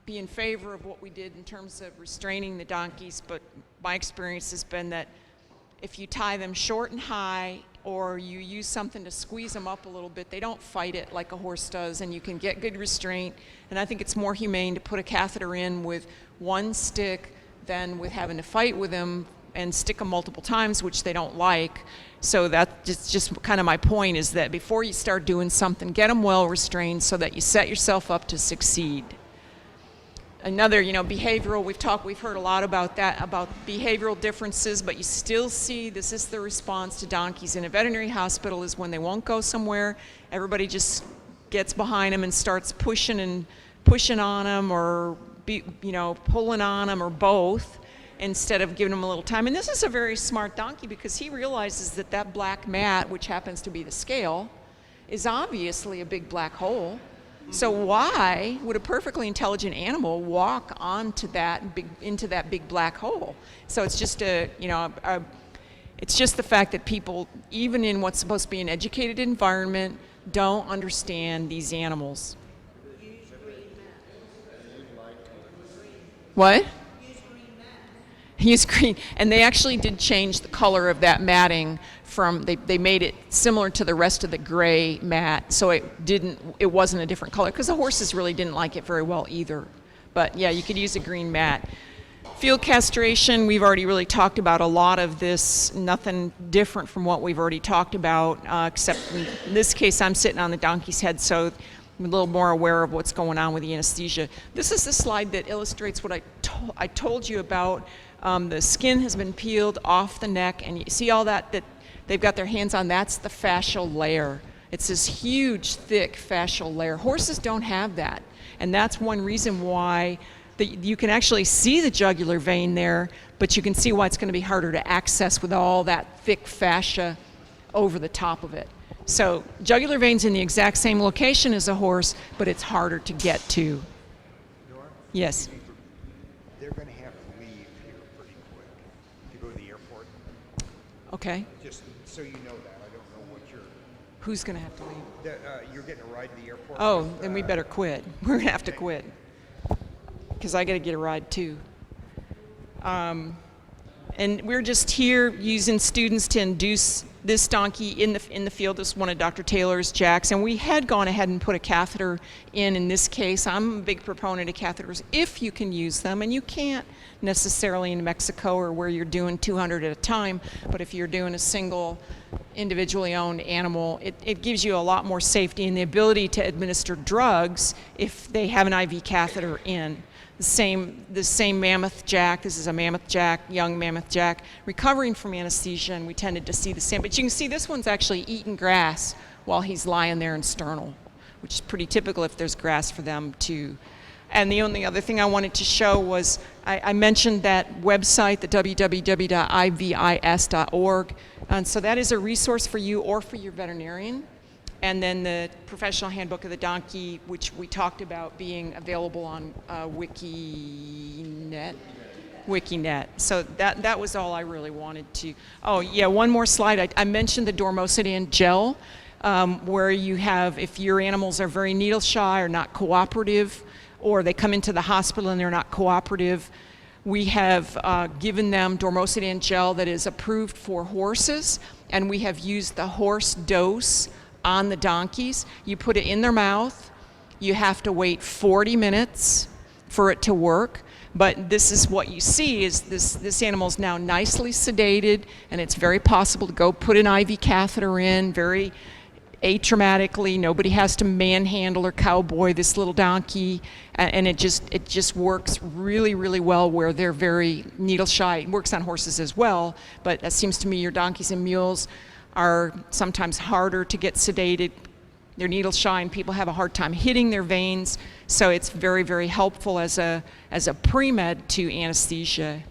be in favor of what we did in terms of restraining the donkeys, but my experience has been that if you tie them short and high, or you use something to squeeze them up a little bit, they don't fight it like a horse does, and you can get good restraint. And I think it's more humane to put a catheter in with one stick than with having to fight with them and stick them multiple times, which they don't like. So that's just kind of my point, is that before you start doing something, get them well restrained so that you set yourself up to succeed. Another, behavioral, we've heard a lot about that, about behavioral differences, but you still see this is the response to donkeys in a veterinary hospital, is when they won't go somewhere, everybody just gets behind them and starts pushing on them, or pulling on them, or both, instead of giving them a little time. And this is a very smart donkey, because he realizes that black mat, which happens to be the scale, is obviously a big black hole. So why would a perfectly intelligent animal walk into that big black hole? So it's just it's just the fact that people, even in what's supposed to be an educated environment, don't understand these animals. What? Use green. And they actually did change the color of that matting from, they made it similar to the rest of the gray mat, so it wasn't a different color, because the horses really didn't like it very well either. But yeah, you could use a green mat. Field castration, we've already really talked about a lot of this, nothing different from what we've already talked about, except in this case I'm sitting on the donkey's head, so I'm a little more aware of what's going on with the anesthesia. This is the slide that illustrates what I told you about. The skin has been peeled off the neck, and you see all that they've got their hands on, that's the fascial layer. It's this huge, thick fascial layer. Horses don't have that, and that's one reason why you can actually see the jugular vein there, but you can see why it's going to be harder to access with all that thick fascia over the top of it. So jugular vein's in the exact same location as a horse, but it's harder to get to. Nora? Yes. They're going to have to leave here pretty quick to go to the airport. Okay. Just so you know that. I don't know what Who's going to have to leave? you're getting a ride to the airport. Oh, with, then we better quit. We're going to have to quit, because I got to get a ride too. And we're just here using students to induce this donkey in the field. This is one of Dr. Taylor's jacks, and we had gone ahead and put a catheter in this case. I'm a big proponent of catheters if you can use them, and you can't necessarily in Mexico or where you're doing 200 at a time, but if you're doing a single individually owned animal, it gives you a lot more safety and the ability to administer drugs if they have an IV catheter in. The same mammoth jack, this is a mammoth jack, young mammoth jack, recovering from anesthesia, and we tended to see the same. But you can see this one's actually eating grass while he's lying there in sternal, which is pretty typical if there's grass for them too. And the only other thing I wanted to show was, I mentioned that website, the www.ivis.org, and so that is a resource for you or for your veterinarian. And then the Professional Handbook of the Donkey, which we talked about being available on Wikinet. So that was all I really wanted to. Oh yeah, one more slide. I mentioned the Dormosidan gel, where you have, if your animals are very needle shy or not cooperative, or they come into the hospital and they're not cooperative, we have given them Dormosidan gel that is approved for horses, and we have used the horse dose on the donkeys. You put it in their mouth. You have to wait 40 minutes for it to work. But this is what you see is this animal is now nicely sedated, and it's very possible to go put an IV catheter in very atraumatically. Nobody has to manhandle or cowboy this little donkey, and it just works really, really well where they're very needle shy. It works on horses as well, but it seems to me your donkeys and mules are sometimes harder to get sedated. They're needle shy, and people have a hard time hitting their veins, so it's very, very helpful as a pre-med to anesthesia.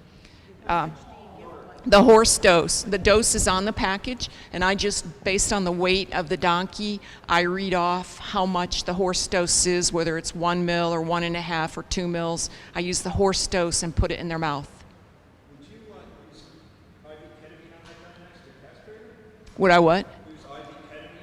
The horse dose. The dose is on the package, and I just, based on the weight of the donkey, I read off how much the horse dose is, whether it's 1 mil or 1.5 or 2 mils. I use the horse dose and put it in their mouth. Would you use IV ketamine on that next to castrator? Would I what? Use IV ketamine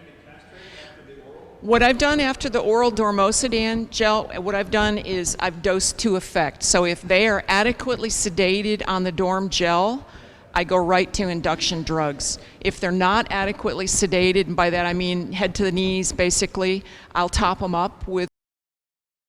to castrate after the oral? What I've done after the oral Dormosidan gel, what I've done is I've dosed to effect. So if they are adequately sedated on the Dorm gel, I go right to induction drugs. If they're not adequately sedated, and by that I mean head to the knees basically, I'll top them up with